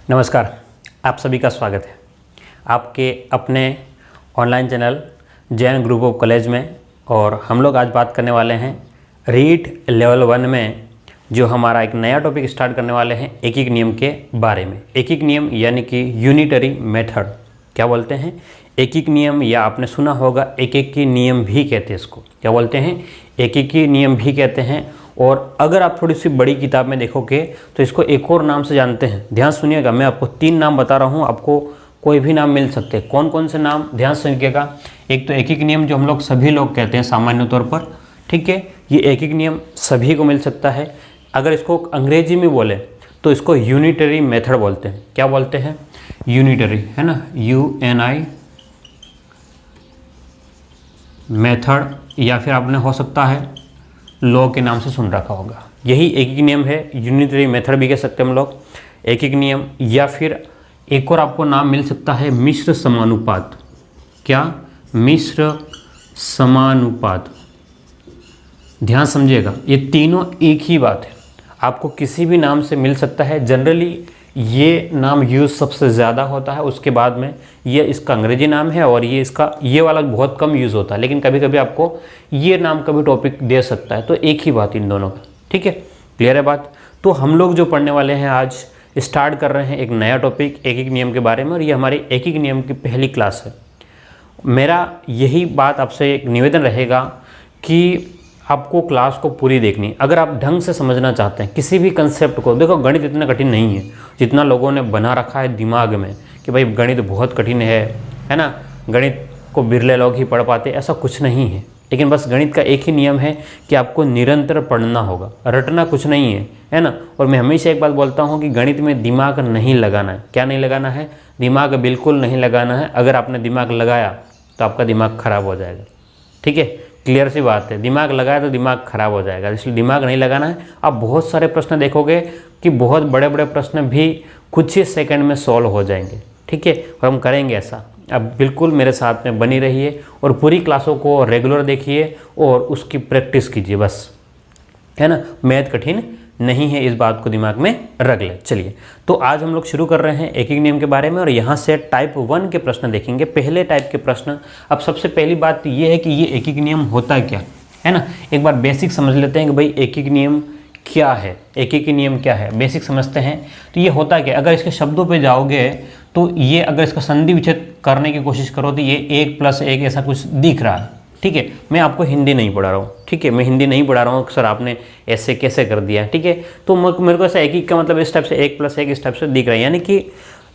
नमस्कार, आप सभी का स्वागत है आपके अपने online channel Jain group of college में। और हम लोग आज बात करने वाले हैं रीट लेवल 1 में जो हमारा एक नया टॉपिक स्टार्ट करने वाले हैं एकीक नियम के बारे में। एकीक नियम यानी कि यूनिटरी मेथड क्या बोलते हैं, एकीक नियम, या आपने सुना होगा एकीकी नियम भी कहते हैं इसको। क्या बोलते हैं, एकीकी नियम भी कहते हैं। और अगर आप थोड़ी सी बड़ी किताब में देखोगे तो इसको एक और नाम से जानते हैं। ध्यान सुनिएगा, मैं आपको 3 नाम बता रहा हूँ, आपको कोई भी नाम मिल सकते हैं। कौन कौन से नाम, ध्यान सुनिएगा। एक तो एकीक नियम जो हम लोग सभी लोग कहते हैं सामान्य तौर पर, ठीक है, ये एकीक नियम सभी को मिल सकता है। अगर इसको अंग्रेजी में बोले तो इसको यूनिटरी मेथड बोलते हैं। क्या बोलते हैं, यूनिटरी, है ना, UNI मेथड, या फिर आपने हो सकता है लॉ के नाम से सुन रखा होगा। यही एकीक नियम है, यूनिटरी मेथड भी कह सकते हैं हम लोग, एकीक नियम। या फिर एक और आपको नाम मिल सकता है मिश्र समानुपात। क्या, मिश्र समानुपात। ध्यान समझिएगा, ये तीनों एक ही बात है, आपको किसी भी नाम से मिल सकता है। जनरली ये नाम यूज़ सबसे ज़्यादा होता है, उसके बाद में ये इसका अंग्रेजी नाम है, और ये वाला बहुत कम यूज़ होता है, लेकिन कभी कभी आपको ये नाम का भी टॉपिक दे सकता है। तो एक ही बात इन दोनों का, ठीक है, क्लियर है बात। तो हम लोग जो पढ़ने वाले हैं आज, स्टार्ट कर रहे हैं एक नया टॉपिक एकीक नियम के बारे में, और ये हमारी एकीक नियम की पहली क्लास है। मेरा यही बात आपसे एक निवेदन रहेगा कि आपको क्लास को पूरी देखनी। अगर आप ढंग से समझना चाहते हैं किसी भी कंसेप्ट को, देखो गणित इतना कठिन नहीं है जितना लोगों ने बना रखा है दिमाग में कि भाई गणित बहुत कठिन है ना, गणित को बिरले लोग ही पढ़ पाते, ऐसा कुछ नहीं है। लेकिन बस गणित का एक ही नियम है कि आपको निरंतर पढ़ना होगा, रटना कुछ नहीं है ना। और मैं हमेशा एक बात बोलता हूँ कि गणित में दिमाग नहीं लगाना है। क्या नहीं लगाना है, दिमाग बिल्कुल नहीं लगाना है। अगर आपने दिमाग लगाया तो आपका दिमाग खराब हो जाएगा, ठीक है, क्लियर सी बात है। दिमाग लगाया तो दिमाग खराब हो जाएगा, इसलिए दिमाग नहीं लगाना है। आप बहुत सारे प्रश्न देखोगे कि बहुत बड़े बड़े प्रश्न भी कुछ ही सेकंड में सॉल्व हो जाएंगे, ठीक है, और हम करेंगे ऐसा। अब बिल्कुल मेरे साथ में बनी रहिए और पूरी क्लासों को रेगुलर देखिए और उसकी प्रैक्टिस कीजिए बस, है ना। मैथ कठिन नहीं है, इस बात को दिमाग में रख ले। चलिए, तो आज हम लोग शुरू कर रहे हैं एकीक नियम के बारे में, और यहाँ से टाइप 1 के प्रश्न देखेंगे, पहले टाइप के प्रश्न। अब सबसे पहली बात ये है कि ये एकीक नियम होता क्या है ना। एक बार बेसिक समझ लेते हैं कि भाई एकीक नियम क्या है, एकीक नियम क्या है, बेसिक समझते हैं। तो ये होता क्या, अगर इसके शब्दों पे जाओगे तो ये, अगर इसका संधि विच्छेद करने की कोशिश करो तो ये 1 + 1 ऐसा कुछ दिख रहा है, ठीक है। मैं आपको हिंदी नहीं पढ़ा रहा हूँ, ठीक है, मैं हिंदी नहीं पढ़ा रहा हूँ सर आपने ऐसे कैसे कर दिया, ठीक है। तो मेरे को ऐसा एकीक का मतलब इस टाइप से 1 + 1 इस टाइप से दिख रहा है, यानी कि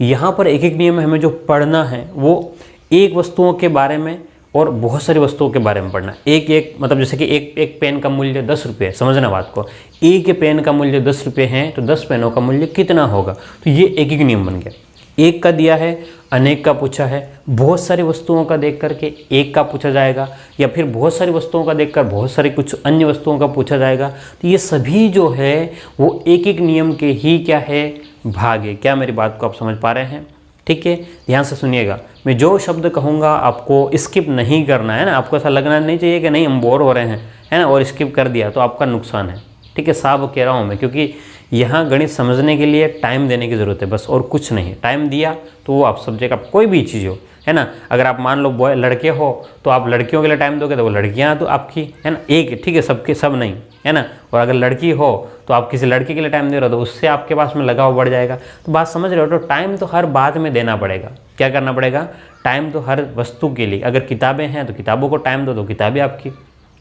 यहाँ पर एकीक नियम में हमें जो पढ़ना है वो एक वस्तुओं के बारे में और बहुत सारी वस्तुओं के बारे में पढ़ना। एक मतलब जैसे कि एक पेन का मूल्य 10 रुपये, समझना बात को, एक पेन का मूल्य 10 रुपये है तो 10 पेनों का मूल्य कितना होगा। तो ये एकीक नियम बन गया। एक का दिया है, अनेक का पूछा है, बहुत सारी वस्तुओं का देख करके एक का पूछा जाएगा, या फिर बहुत सारी वस्तुओं का देखकर बहुत सारी कुछ अन्य वस्तुओं का पूछा जाएगा। तो ये सभी जो है वो एक एक नियम के ही क्या है, भाग है। क्या मेरी बात को आप समझ पा रहे हैं, ठीक है। ध्यान से सुनिएगा, मैं जो शब्द कहूँगा आपको स्किप नहीं करना है ना। आपको ऐसा लगना नहीं चाहिए कि नहीं हम बोर हो रहे हैं, है ना, और स्किप कर दिया तो आपका नुकसान है, ठीक है। साफ कह रहा हूँ मैं, क्योंकि यहाँ गणित समझने के लिए टाइम देने की ज़रूरत है बस, और कुछ नहीं। टाइम दिया तो वो आप सब्जेक्ट, आप कोई भी चीज़ हो, है ना। अगर आप मान लो लड़के हो तो आप लड़कियों के लिए टाइम दोगे तो वो लड़कियाँ तो आपकी, है ना, एक, ठीक है, सबके सब नहीं, है ना। और अगर लड़की हो तो आप किसी लड़के के लिए टाइम दे रहे हो तो उससे आपके पास में लगाव बढ़ जाएगा। तो बात समझ रहे हो। तो टाइम तो हर बात में देना पड़ेगा। क्या करना पड़ेगा, टाइम तो हर वस्तु के लिए। अगर किताबें हैं तो किताबों को टाइम दो तो किताबें आपकी,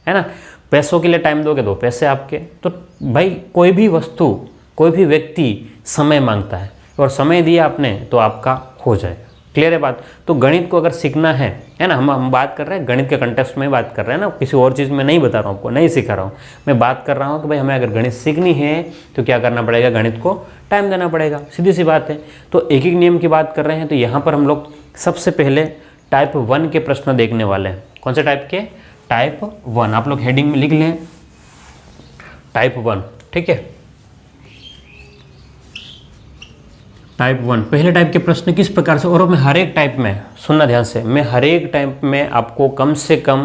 है ना। पैसों के लिए टाइम दोगे तो पैसे आपके। तो भाई कोई भी वस्तु, कोई भी व्यक्ति समय मांगता है, और समय दिया आपने तो आपका हो जाएगा। क्लियर है बात। तो गणित को अगर सीखना है ना, हम बात कर रहे हैं गणित के कंटेक्स्ट में बात कर रहे हैं ना, किसी और चीज़ में नहीं बता रहा हूँ आपको, नहीं सिखा रहा हूँ। मैं बात कर रहा हूँ कि भाई हमें अगर गणित सीखनी है तो क्या करना पड़ेगा, गणित को टाइम देना पड़ेगा, सीधी सी बात है। तो एकीक नियम की बात कर रहे हैं, तो यहाँ पर हम लोग सबसे पहले टाइप 1 के प्रश्न देखने वाले हैं। कौन से टाइप के, टाइप 1। आप लोग हेडिंग में लिख लें टाइप 1, ठीक है। टाइप 1, पहले टाइप के प्रश्न किस प्रकार से, और मैं हर एक टाइप में, सुनना ध्यान से, मैं हर एक टाइप में आपको कम से कम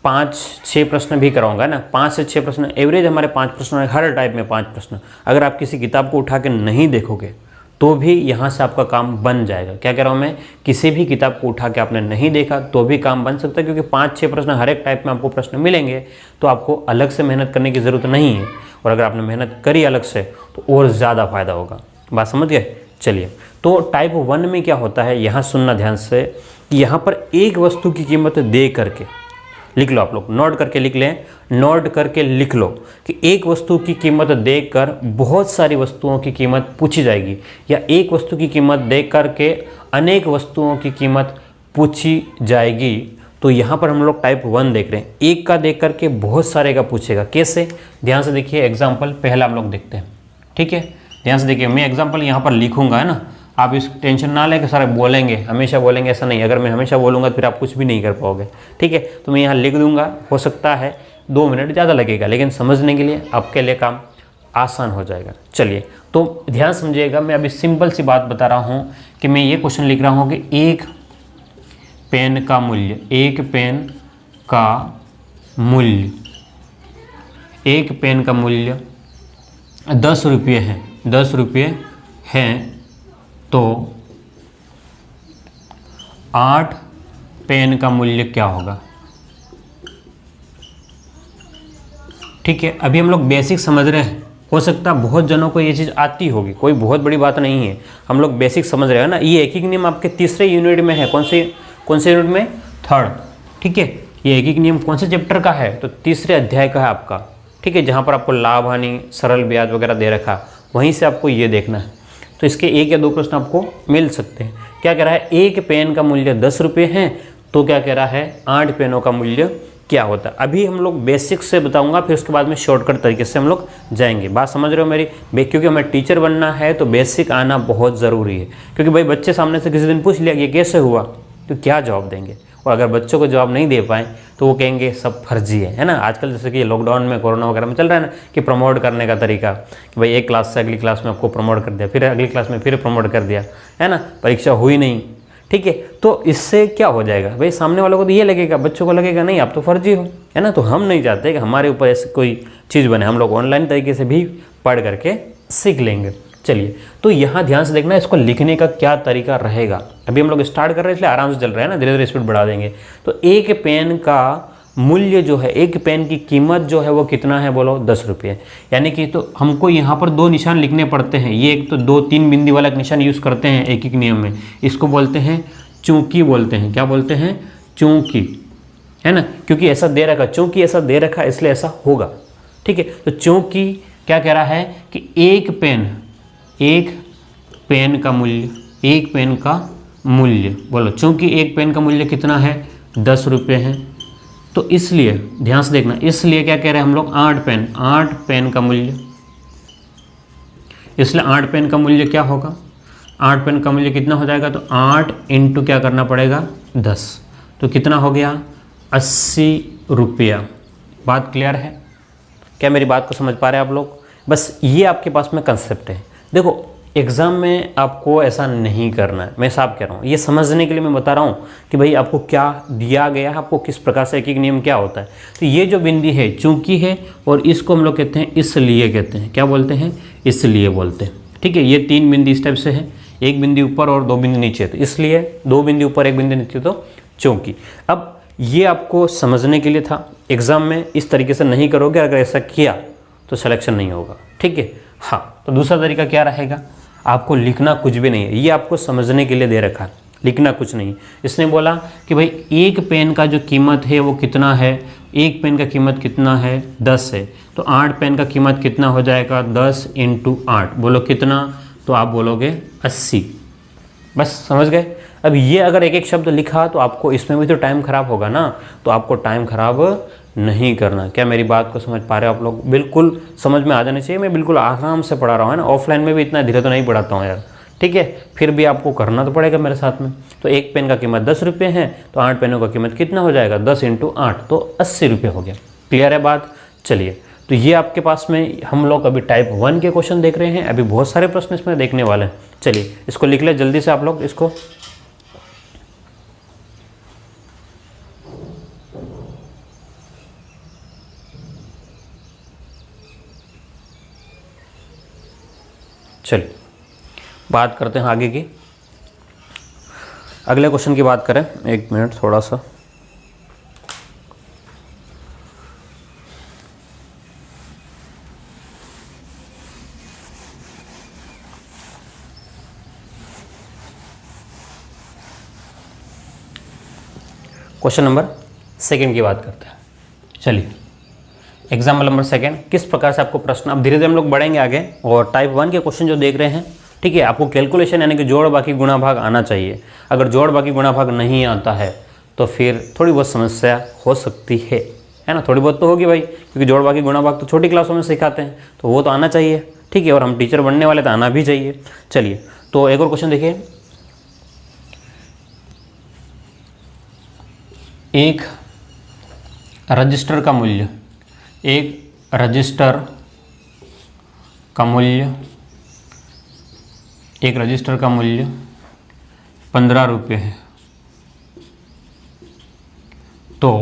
5-6 प्रश्न भी कराऊंगा ना। 5 से 6 प्रश्न एवरेज हमारे 5 प्रश्न, हर टाइप में 5 प्रश्न। अगर आप किसी किताब को उठा के नहीं देखोगे तो भी यहाँ से आपका काम बन जाएगा। क्या कह रहा हूँ मैं, किसी भी किताब को उठा के आपने नहीं देखा तो भी काम बन सकता है, क्योंकि 5-6 प्रश्न हर एक टाइप में आपको प्रश्न मिलेंगे, तो आपको अलग से मेहनत करने की ज़रूरत नहीं है। और अगर आपने मेहनत करी अलग से तो और ज़्यादा फायदा होगा। बात समझ गए? चलिए, तो टाइप 1 में क्या होता है, यहाँ सुनना ध्यान से, यहाँ पर एक वस्तु की कीमत दे करके लिख लो। आप लोग नोट करके लिख लें, नोट करके लिख लो कि एक वस्तु की कीमत देकर बहुत सारी वस्तुओं की कीमत पूछी जाएगी, या एक वस्तु की कीमत देख करके अनेक वस्तुओं की कीमत पूछी जाएगी। तो यहाँ पर हम लोग टाइप 1 देख रहे हैं, एक का देख करके बहुत सारे का पूछेगा। कैसे? ध्यान से देखिए, एग्जाम्पल पहला हम लोग देखते हैं। ठीक है, ध्यान से देखिए, मैं एग्जाम्पल यहाँ पर लिखूंगा, है ना। आप इस टेंशन ना लें कि सारे बोलेंगे, हमेशा बोलेंगे, ऐसा नहीं। अगर मैं हमेशा बोलूँगा तो फिर आप कुछ भी नहीं कर पाओगे। ठीक है, तो मैं यहाँ लिख दूंगा, हो सकता है 2 मिनट ज़्यादा लगेगा, लेकिन समझने के लिए आपके लिए काम आसान हो जाएगा। चलिए, तो ध्यान समझिएगा, मैं अभी सिंपल सी बात बता रहा हूँ कि मैं ये क्वेश्चन लिख रहा हूँ कि एक पेन का मूल्य, एक पेन का मूल्य, एक पेन का मूल्य 10 रुपये है, 10 रुपये हैं, तो 8 पेन का मूल्य क्या होगा? ठीक है, अभी हम लोग बेसिक समझ रहे हैं। हो सकता है बहुत जनों को ये चीज़ आती होगी, कोई बहुत बड़ी बात नहीं है, हम लोग बेसिक समझ रहे हैं ना। ये एक नियम आपके तीसरे यूनिट में है। कौन से यूनिट में? 3rd। ठीक है, ये एक नियम कौन से चैप्टर का है? तो तीसरे अध्याय का है आपका। ठीक है, जहाँ पर आपको लाभ हानि, सरल ब्याज वगैरह दे रखा, वहीं से आपको ये देखना है। तो इसके 1 या 2 प्रश्न आपको मिल सकते हैं। क्या कह रहा है, एक पेन का मूल्य 10 रुपये है, तो क्या कह रहा है, 8 पेनों का मूल्य क्या होता है? अभी हम लोग बेसिक से बताऊंगा, फिर उसके बाद में शॉर्टकट तरीके से हम लोग जाएंगे। बात समझ रहे हो मेरी? क्योंकि हमें टीचर बनना है तो बेसिक आना बहुत ज़रूरी है। क्योंकि भाई बच्चे सामने से किसी दिन पूछ लिया ये कैसे हुआ, तो क्या जवाब देंगे? और अगर बच्चों को जवाब नहीं दे पाएँ तो वो कहेंगे सब फर्जी है ना। आजकल जैसे कि लॉकडाउन में, कोरोना वगैरह में चल रहा है ना, कि प्रमोट करने का तरीका, कि भाई एक क्लास से अगली क्लास में आपको प्रमोट कर दिया, फिर अगली क्लास में फिर प्रमोट कर दिया, है ना, परीक्षा हुई नहीं। ठीक है, तो इससे क्या हो जाएगा भाई, सामने वालों को तो ये लगेगा, बच्चों को लगेगा नहीं आप तो फर्जी हो, है ना। तो हम नहीं चाहते कि हमारे ऊपर ऐसी कोई चीज़ बने। हम लोग ऑनलाइन तरीके से भी पढ़ करके सीख लेंगे। चलिए, तो यहाँ ध्यान से देखना, इसको लिखने का क्या तरीका रहेगा। अभी हम लोग स्टार्ट कर रहे हैं इसलिए आराम से चल रहे हैं ना, धीरे धीरे स्पीड बढ़ा देंगे। तो एक पेन का मूल्य जो है, एक पेन की कीमत जो है वो कितना है, बोलो 10 रुपये। यानी कि तो हमको यहाँ पर 2 निशान लिखने पड़ते हैं। ये एक तो 2-3 बिंदी वाला एक निशान यूज़ करते हैं एक नियम में, इसको बोलते हैं चूंकि बोलते हैं। क्या बोलते हैं? चूंकि, है ना, क्योंकि ऐसा दे रखा, चूंकि ऐसा दे रखा इसलिए ऐसा होगा। ठीक है, तो चूंकि क्या कह रहा है कि एक पेन का मूल्य, एक पेन का मूल्य, बोलो चूंकि एक पेन का मूल्य कितना है, 10 रुपये है, तो इसलिए ध्यान से देखना, इसलिए क्या कह रहे हैं हम लोग, 8 पेन का मूल्य, इसलिए 8 पेन का मूल्य क्या होगा, 8 पेन का मूल्य कितना हो जाएगा, तो 8 इंटू क्या करना पड़ेगा, 10, तो कितना हो गया, 80 रुपया। बात क्लियर है? क्या मेरी बात को समझ पा रहे हैं आप लोग? बस ये आपके पास में कंसेप्ट है। देखो, एग्ज़ाम में आपको ऐसा नहीं करना है, मैं साफ कह रहा हूँ, ये समझने के लिए मैं बता रहा हूँ कि भाई आपको क्या दिया गया है, आपको किस प्रकार से एक नियम क्या होता है। तो ये जो बिंदी है चूंकि है, और इसको हम लोग कहते हैं इसलिए कहते हैं। क्या बोलते हैं? इसलिए बोलते हैं। ठीक है, ये 3 बिंदी इस टाइप से है, एक बिंदी ऊपर और 2 बिंदी नीचे, तो इसलिए 2 बिंदी ऊपर 1 बिंदी नीचे, तो चूंकि। अब ये आपको समझने के लिए था, एग्ज़ाम में इस तरीके से नहीं करोगे, अगर ऐसा किया तो सिलेक्शन नहीं होगा। ठीक है, हाँ। तो दूसरा तरीका क्या रहेगा, आपको लिखना कुछ भी नहीं है, ये आपको समझने के लिए दे रखा है, लिखना कुछ नहीं। इसने बोला कि भाई एक पेन का जो कीमत है वो कितना है, एक पेन का कीमत कितना है, 10 है, तो 8 पेन का कीमत कितना हो जाएगा, 10 इंटू 8, बोलो कितना, तो आप बोलोगे 80। बस समझ गए? अब ये अगर एक एक शब्द लिखा तो आपको इसमें भी तो टाइम खराब होगा ना, तो आपको टाइम खराब नहीं करना। क्या मेरी बात को समझ पा रहे हो आप लोग? बिल्कुल समझ में आ जानी चाहिए। मैं बिल्कुल आराम से पढ़ा रहा हूँ, है ना, ऑफलाइन में भी इतना धीरे तो नहीं पढ़ाता हूँ यार। ठीक है, फिर भी आपको करना तो पड़ेगा मेरे साथ में। तो एक पेन का कीमत 10 रुपये है, तो 8 पेनों का कीमत कितना हो जाएगा, 10 इंटू 8, तो 80 रुपये हो गया। क्लियर है बात? चलिए, तो ये आपके पास में हम लोग अभी टाइप 1 के क्वेश्चन देख रहे हैं, अभी बहुत सारे प्रश्न इसमें देखने वाले हैं। चलिए, इसको लिख ले जल्दी से आप लोग इसको। चलिए, बात करते हैं आगे की, अगले क्वेश्चन की बात करें। एक मिनट थोड़ा सा, क्वेश्चन नंबर सेकंड की बात करते हैं। चलिए, एग्जाम्पल नंबर सेकंड, किस प्रकार से आपको प्रश्न, अब धीरे धीरे हम लोग बढ़ेंगे आगे, और टाइप 1 के क्वेश्चन जो देख रहे हैं, ठीक है, आपको कैलकुलेशन यानी कि जोड़ बाकी गुणा भाग आना चाहिए। अगर जोड़ बाकी गुणा भाग नहीं आता है तो फिर थोड़ी बहुत समस्या हो सकती है ना, थोड़ी बहुत तो होगी भाई, क्योंकि जोड़ बाकी गुणा भाग तो छोटी क्लासों में सिखाते हैं, तो वो तो आना चाहिए, ठीक है, और हम टीचर बनने वाले तो आना भी चाहिए। चलिए, तो एक और क्वेश्चन देखिए, एक रजिस्टर का मूल्य, एक रजिस्टर का मूल्य, एक रजिस्टर का मूल्य 15 रुपये है, तो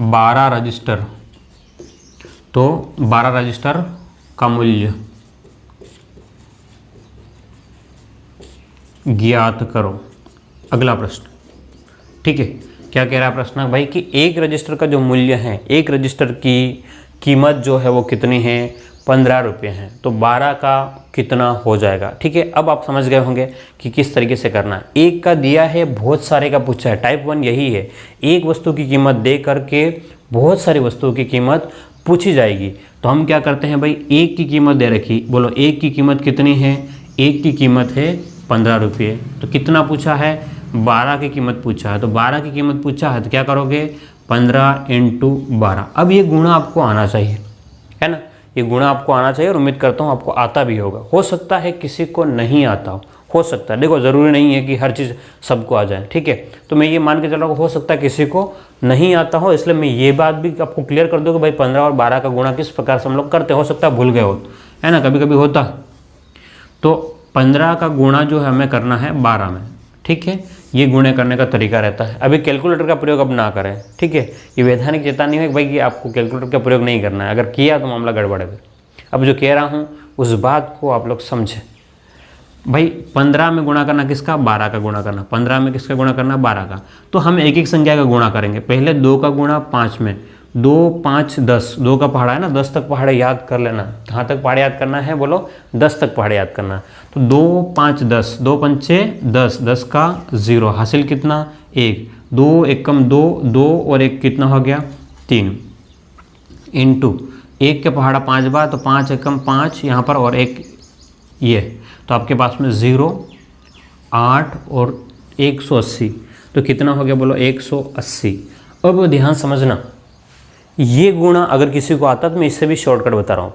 12 रजिस्टर, तो 12 रजिस्टर का मूल्य ज्ञात करो। अगला प्रश्न, ठीक है, क्या कह रहा है प्रश्न भाई कि एक रजिस्टर का जो मूल्य है, एक रजिस्टर की कीमत जो है वो कितनी है, 15 रुपये हैं, तो 12 का कितना हो जाएगा। ठीक है, अब आप समझ गए होंगे कि किस तरीके से करना है। एक का दिया है, बहुत सारे का पूछा है, टाइप 1 यही है, एक वस्तु की कीमत दे करके बहुत सारी वस्तुओं की कीमत पूछी जाएगी। तो हम क्या करते हैं भाई, एक की कीमत दे रखी, बोलो एक की कीमत कितनी है, एक की कीमत है 15 रुपये, तो कितना पूछा है, 12 की कीमत पूछा है, तो 12 की कीमत पूछा है तो क्या करोगे, 15 × 12। अब ये गुणा आपको आना चाहिए, है ना, ये गुणा आपको आना चाहिए, और उम्मीद करता हूँ आपको आता भी होगा। हो सकता है किसी को नहीं आता हो सकता है, देखो ज़रूरी नहीं है कि हर चीज़ सबको आ जाए, ठीक है, तो मैं ये मान के चल रहा हूँ हो सकता है किसी को नहीं आता हो, इसलिए मैं ये बात भी आपको क्लियर कर दूँ कि भाई 15 और 12 का गुणा किस प्रकार से हम लोग करते, हो सकता है भूल गए हो, है ना, कभी कभी होता। तो 15 का गुणा जो है हमें करना है 12 में, ठीक है, ये गुणे करने का तरीका रहता है। अभी कैलकुलेटर का प्रयोग अब ना करें, ठीक है, ये वैधानिक चेतावनी है भाई कि आपको कैलकुलेटर का प्रयोग नहीं करना है, अगर किया तो मामला गड़बड़ है। अब जो कह रहा हूँ उस बात को आप लोग समझें भाई, 15 में गुणा करना किसका, 12 का गुणा करना, 15 में किसका गुणा करना, 12 का। तो हम एक एक संख्या का गुणा करेंगे, पहले 2 का गुणा 5 में, 2 5 10, 2 का पहाड़ा है ना, 10 तक पहाड़े याद कर लेना, कहाँ तक पहाड़े याद करना है, बोलो 10 तक पहाड़े याद करना। तो 2 5 10, 2 पंचे 10, 10 का 0, हासिल कितना 1, 2 1 कम 2, 2 और 1 कितना हो गया 3, इंटू 1 के पहाड़ा 5 बार, तो 5 1 कम 5 यहाँ पर, और 1 ये, तो आपके पास में 0 8 और 180, तो कितना हो गया बोलो 180। अब ध्यान समझना, ये गुणा अगर किसी को आता तो मैं इससे भी शॉर्टकट बता रहा हूँ,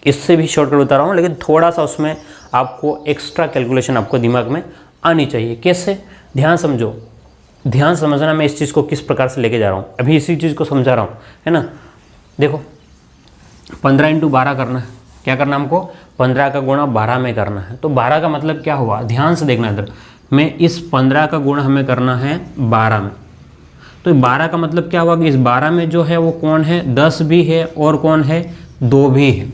इससे भी शॉर्टकट बता रहा हूँ, लेकिन थोड़ा सा उसमें आपको एक्स्ट्रा कैलकुलेशन आपको दिमाग में आनी चाहिए। कैसे, ध्यान समझो, ध्यान समझना, मैं इस चीज़ को किस प्रकार से लेके जा रहा हूँ, अभी इसी चीज़ को समझा रहा हूँ, है ना। देखो 15 × 12 करना है, क्या करना हमको, 15 का गुणा 12 में करना है। तो 12 का मतलब क्या हुआ, ध्यान से देखना इधर, मैं इस 15 का गुणा हमें करना है 12 में, तो 12 का मतलब क्या हुआ कि इस 12 में जो है वो कौन है, 10 भी है और कौन है, 2 भी है।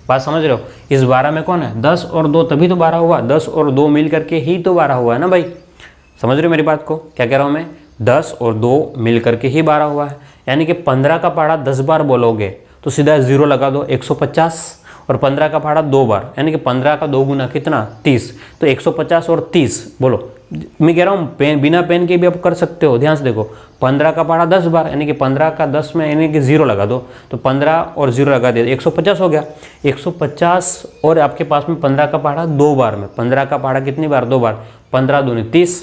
बात समझ रहे हो, इस 12 में कौन है, 10 और 2, तभी तो 12 हुआ, 10 और 2 मिल करके ही तो 12 हुआ है ना भाई। समझ रहे हो मेरी बात को, क्या कह रहा हूँ मैं, 10 और 2 मिल करके ही 12 हुआ है, यानी कि 15 का पहाड़ा 10 बार बोलोगे तो सीधा 0 लगा दो, 150, और 15 का पहाड़ा 2 बार, यानी कि 15 का 2 गुना कितना 30, तो 150 और 30 बोलो। मैं कह रहा हूँ पेन, बिना पेन के भी आप कर सकते हो, ध्यान से देखो, 15 का पहाड़ा 10 बार, यानी कि 15 का 10 में यानी कि 0 लगा दो, तो 15 और 0 लगा दिया, 150 हो गया, 150, और आपके पास में 15 का पहाड़ा 2 बार में, 15 का पहाड़ा कितनी बार, 2 बार, 15 दूनी 30,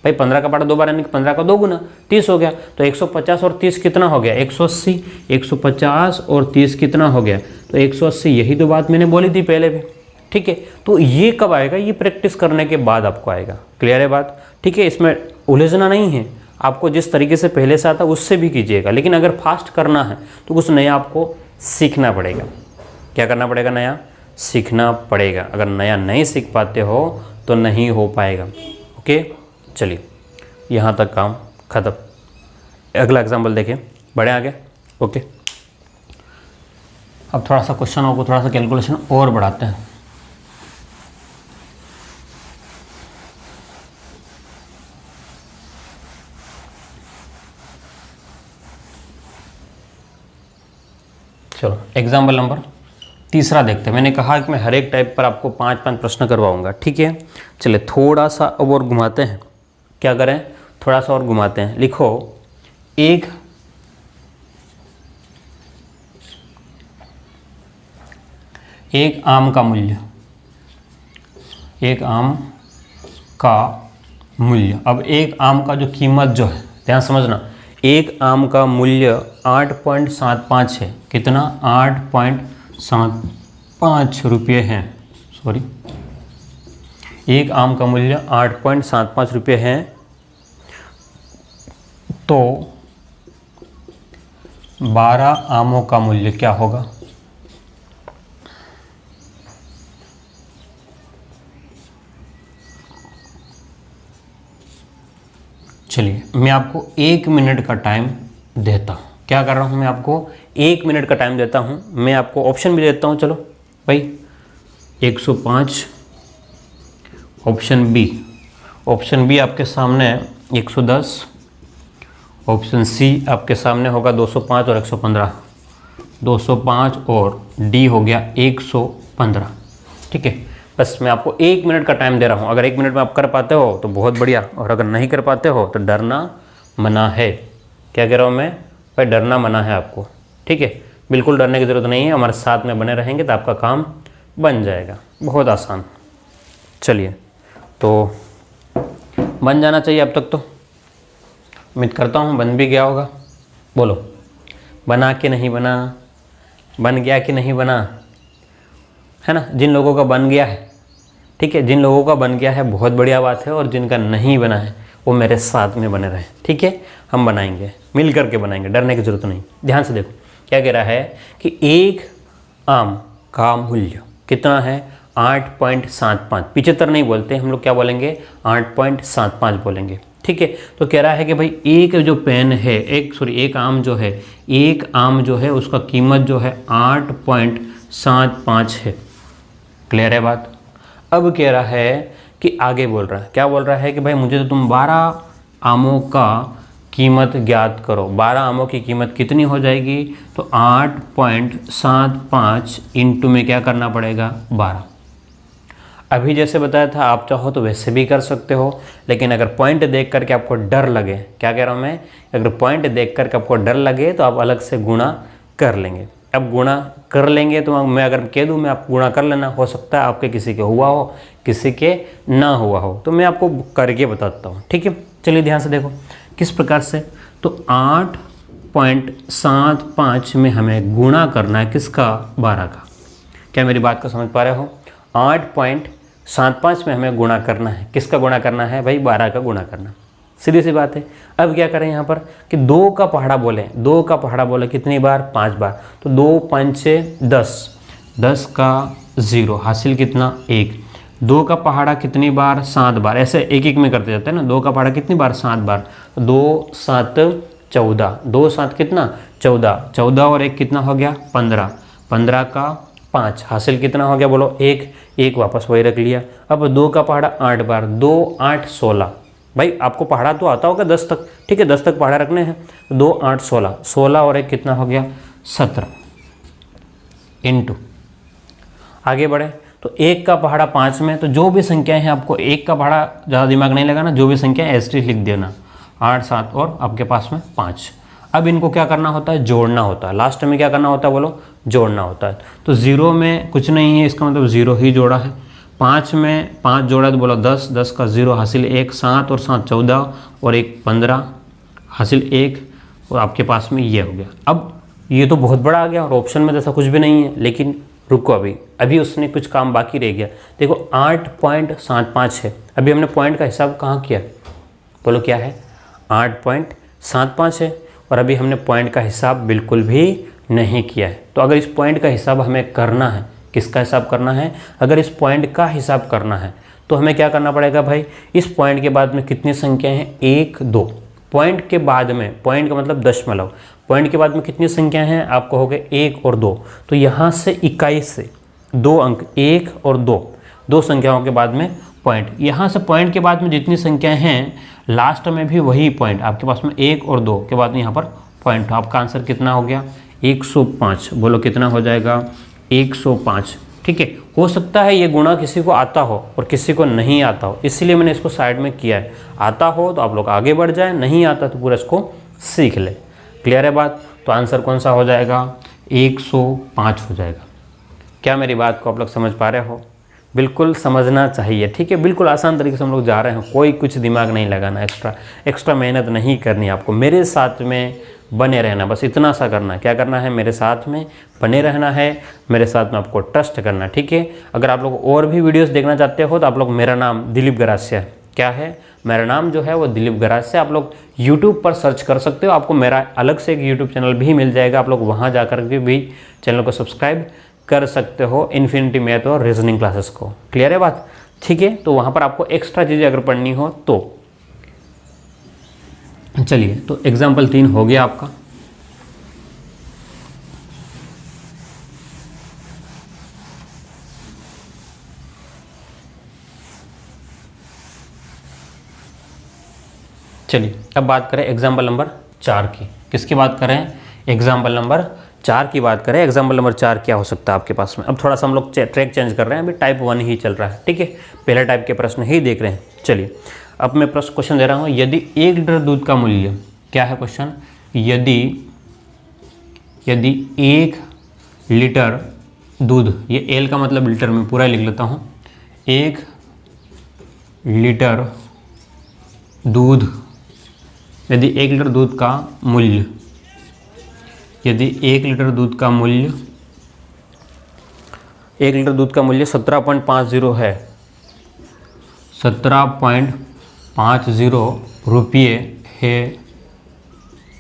भाई 15 का पहाड़ा 2 बार यानी कि 15 का 2 गुना 30 हो गया, तो 150 और 30 कितना हो गया, 180, 150 और 30 कितना हो गया, तो 180। यही तो बात मैंने बोली थी पहले भी, ठीक है। तो ये कब आएगा, ये प्रैक्टिस करने के बाद आपको आएगा, क्लियर है बात, ठीक है, इसमें उलझना नहीं है, आपको जिस तरीके से पहले से आता उससे भी कीजिएगा, लेकिन अगर फास्ट करना है तो कुछ नया आपको सीखना पड़ेगा। क्या करना पड़ेगा, नया सीखना पड़ेगा, अगर नया नहीं सीख पाते हो तो नहीं हो पाएगा। ओके, चलिए यहाँ तक काम ख़त्म। अगला एग्जाम्पल देखें, बढ़े आगे। ओके, अब थोड़ा सा क्वेश्चनों को, थोड़ा सा कैलकुलेशन और बढ़ाते हैं। चलो एग्जाम्पल नंबर तीसरा देखते हैं। मैंने कहा कि मैं हर एक टाइप पर आपको 5-5 प्रश्न करवाऊंगा, ठीक है। चलिए थोड़ा सा अब और घुमाते हैं, क्या करें, थोड़ा सा और घुमाते हैं। लिखो एक आम का मूल्य, एक आम का मूल्य। अब एक आम का जो कीमत जो है, ध्यान समझना, एक आम का मूल्य 8.75 है। कितना? 8.75 रुपये हैं, सॉरी, एक आम का मूल्य 8.75 रुपये है। तो 12 आमों का मूल्य क्या होगा? चलिए मैं आपको 1 मिनट का टाइम देता हूँ। क्या कर रहा हूँ मैं? आपको 1 मिनट का टाइम देता हूँ। मैं आपको ऑप्शन भी देता हूँ। चलो भाई, 105, ऑप्शन बी आपके सामने है 110, ऑप्शन सी आपके सामने होगा 205 और 115, 205 और डी हो गया 115, ठीक है। बस मैं आपको 1 मिनट का टाइम दे रहा हूँ। अगर 1 मिनट में आप कर पाते हो तो बहुत बढ़िया, और अगर नहीं कर पाते हो तो डरना मना है। क्या कह रहा हूँ मैं भाई? डरना मना है आपको, ठीक है। बिल्कुल डरने की ज़रूरत नहीं है, हमारे साथ में बने रहेंगे तो आपका काम बन जाएगा, बहुत आसान। चलिए, तो बन जाना चाहिए अब तक तो, उम्मीद करता हूँ बन भी गया होगा। बोलो, बना कि नहीं बना? बन गया कि नहीं बना? है ना। जिन लोगों का बन गया है, ठीक है, जिन लोगों का बन गया है बहुत बढ़िया बात है, और जिनका नहीं बना है वो मेरे साथ में बने रहें, ठीक है। हम बनाएंगे, मिल करके बनाएंगे, डरने की ज़रूरत नहीं। ध्यान से देखो क्या कह रहा है कि एक आम का मूल्य कितना है? 8.75। 75 नहीं बोलते हम लोग, क्या बोलेंगे? 8.75 बोलेंगे, ठीक है। तो कह रहा है कि भाई एक जो पेन है, एक आम जो है, एक आम जो है उसका कीमत जो है 8.75 है। क्लियर है बात? अब कह रहा है कि आगे बोल रहा है, क्या बोल रहा है कि भाई मुझे तो तुम 12 आमों का कीमत ज्ञात करो। 12 आमों की कीमत कितनी हो जाएगी? तो 8.75 इंटू में क्या करना पड़ेगा? 12। अभी जैसे बताया था, आप चाहो तो वैसे भी कर सकते हो, लेकिन अगर पॉइंट देख करके आपको डर लगे, क्या कह रहा हूँ मैं, अगर पॉइंट देख करके आपको डर लगे तो आप अलग से गुणा कर लेंगे। अब गुणा कर लेंगे तो मैं अगर कह दूं मैं आप गुणा कर लेना, हो सकता है आपके किसी के हुआ हो, किसी के ना हुआ हो, तो मैं आपको करके बताता हूँ, ठीक है। चलिए ध्यान से देखो किस प्रकार से। तो 8.75 में हमें गुणा करना है किसका? 12 का। क्या मेरी बात को समझ पा रहे हो? 8.75 में हमें गुणा करना है, किसका गुणा करना है भाई? 12 का गुणा करना, सीधी सी बात है। अब क्या करें यहाँ पर कि 2 का पहाड़ा बोलें, 2 का पहाड़ा बोले कितनी बार? 5 बार। तो 2 पंचे 10, 10 का 0 हासिल कितना? 1। 2 का पहाड़ा कितनी बार? 7 बार। ऐसे एक एक में करते जाते हैं ना। 2 का पहाड़ा कितनी बार? 7 बार। 2 7 14, 2 7 कितना? 14, 14 और 1 कितना हो गया? 15, 15 का 5 हासिल कितना हो गया? बोलो 1, 1 वापस वही रख लिया। अब 2 का पहाड़ा 8 बार, 2 8 16। भाई आपको पहाड़ा तो आता होगा 10 तक, ठीक है, 10 तक पहाड़ा रखने हैं। 2 8 16, 16 और 1 कितना हो गया? 17 इंटू, आगे बढ़े तो 1 का पहाड़ा 5 में, तो जो भी संख्याएं हैं आपको 1 का पहाड़ा ज़्यादा दिमाग नहीं लगाना, जो भी संख्या ऐसे लिख देना, 8 7 और आपके पास में 5। अब इनको क्या करना होता है? जोड़ना होता है। लास्ट में क्या करना होता है? बोलो, जोड़ना होता है। तो 0 में कुछ नहीं है, इसका मतलब 0 ही जोड़ा है। 5 में 5 जोड़ा तो बोलो 10, 10 का 0 हासिल 1, 7 और 7 14 और 1 15 हासिल 1, और आपके पास में ये हो गया। अब ये तो बहुत बड़ा आ गया और ऑप्शन में तो ऐसा कुछ भी नहीं है, लेकिन रुको अभी उसने कुछ काम बाकी रह गया। देखो 8.75 है, अभी हमने पॉइंट का हिसाब कहाँ किया? बोलो क्या है? 8.75 है, और अभी हमने पॉइंट का हिसाब बिल्कुल भी नहीं किया है। तो अगर इस पॉइंट का हिसाब हमें करना है, किसका हिसाब करना है? अगर इस पॉइंट का हिसाब करना है तो हमें क्या करना पड़ेगा भाई? इस पॉइंट के बाद में कितनी संख्याएं हैं? 1 2। पॉइंट के बाद में, पॉइंट का मतलब दशमलव, पॉइंट के बाद में कितनी संख्याएं हैं? आपको हो गए 1 और 2। तो यहाँ से 21 से 2 अंक, 1 और 2, 2 संख्याओं के बाद में पॉइंट। यहाँ से पॉइंट के बाद में जितनी संख्याएं हैं लास्ट में भी वही पॉइंट, आपके पास में 1 और 2 के बाद में यहाँ पर पॉइंट। आपका आंसर कितना हो गया? 105, बोलो कितना हो जाएगा 105। ठीक है, हो सकता है ये गुणा किसी को आता हो और किसी को नहीं आता हो, इसलिए मैंने इसको साइड में किया है। आता हो तो आप लोग आगे बढ़ जाए, नहीं आता तो पूरा इसको सीख ले। क्लियर है बात? तो आंसर कौन सा हो जाएगा? 105 हो जाएगा। क्या मेरी बात को आप लोग समझ पा रहे हो? बिल्कुल समझना चाहिए। ठीक है, बिल्कुल आसान तरीके से हम लोग जा रहे हैं, कोई कुछ दिमाग नहीं लगाना, एक्स्ट्रा मेहनत नहीं करनी आपको। मेरे साथ में बने रहना, बस इतना सा करना। क्या करना है? मेरे साथ में बने रहना है, मेरे साथ में आपको ट्रस्ट करना। ठीक है, अगर आप लोग और भी वीडियोस देखना चाहते हो तो आप लोग, मेरा नाम दिलीप गरासिया क्या है, मेरा नाम जो है वो दिलीप गरासिया, आप लोग यूट्यूब पर सर्च कर सकते हो। आपको मेरा अलग से एक यूट्यूब चैनल भी मिल जाएगा, आप लोग वहाँ जा कर के भी चैनल को सब्सक्राइब कर सकते हो, इन्फिनिटी मैथ और रीजनिंग क्लासेस को। क्लियर है बात? ठीक है, तो वहाँ पर आपको एक्स्ट्रा चीज़ें अगर पढ़नी हो तो चलिए। तो एग्जाम्पल 3 हो गया आपका। चलिए अब बात करें एग्जाम्पल नंबर 4 की। किसकी बात करें? एग्जाम्पल नंबर 4 की बात करें। एग्जाम्पल नंबर 4 क्या हो सकता है आपके पास में? अब थोड़ा सा हम लोग ट्रैक चेंज कर रहे हैं, अभी टाइप 1 ही चल रहा है। ठीक है, पहले टाइप के प्रश्न ही देख रहे हैं। चलिए अब मैं प्रश्न क्वेश्चन दे रहा हूँ। यदि 1 लीटर दूध का मूल्य, क्या है क्वेश्चन? यदि 1 लीटर दूध, ये एल का मतलब लीटर में पूरा लिख लेता हूँ, 1 लीटर दूध, यदि 1 लीटर दूध का मूल्य, यदि 1 लीटर दूध का मूल्य, 1 लीटर दूध का मूल्य 17.50 है, 17.50 रुपये है,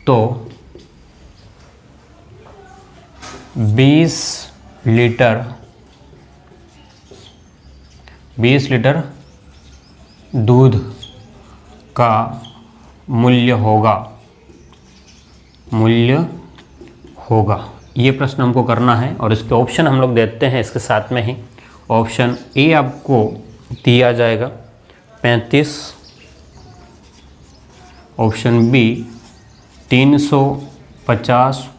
तो 20 लीटर दूध का मूल्य होगा। ये प्रश्न हमको करना है और इसके ऑप्शन हम लोग देते हैं इसके साथ में ही। ऑप्शन ए आपको दिया जाएगा 35, ऑप्शन बी 350,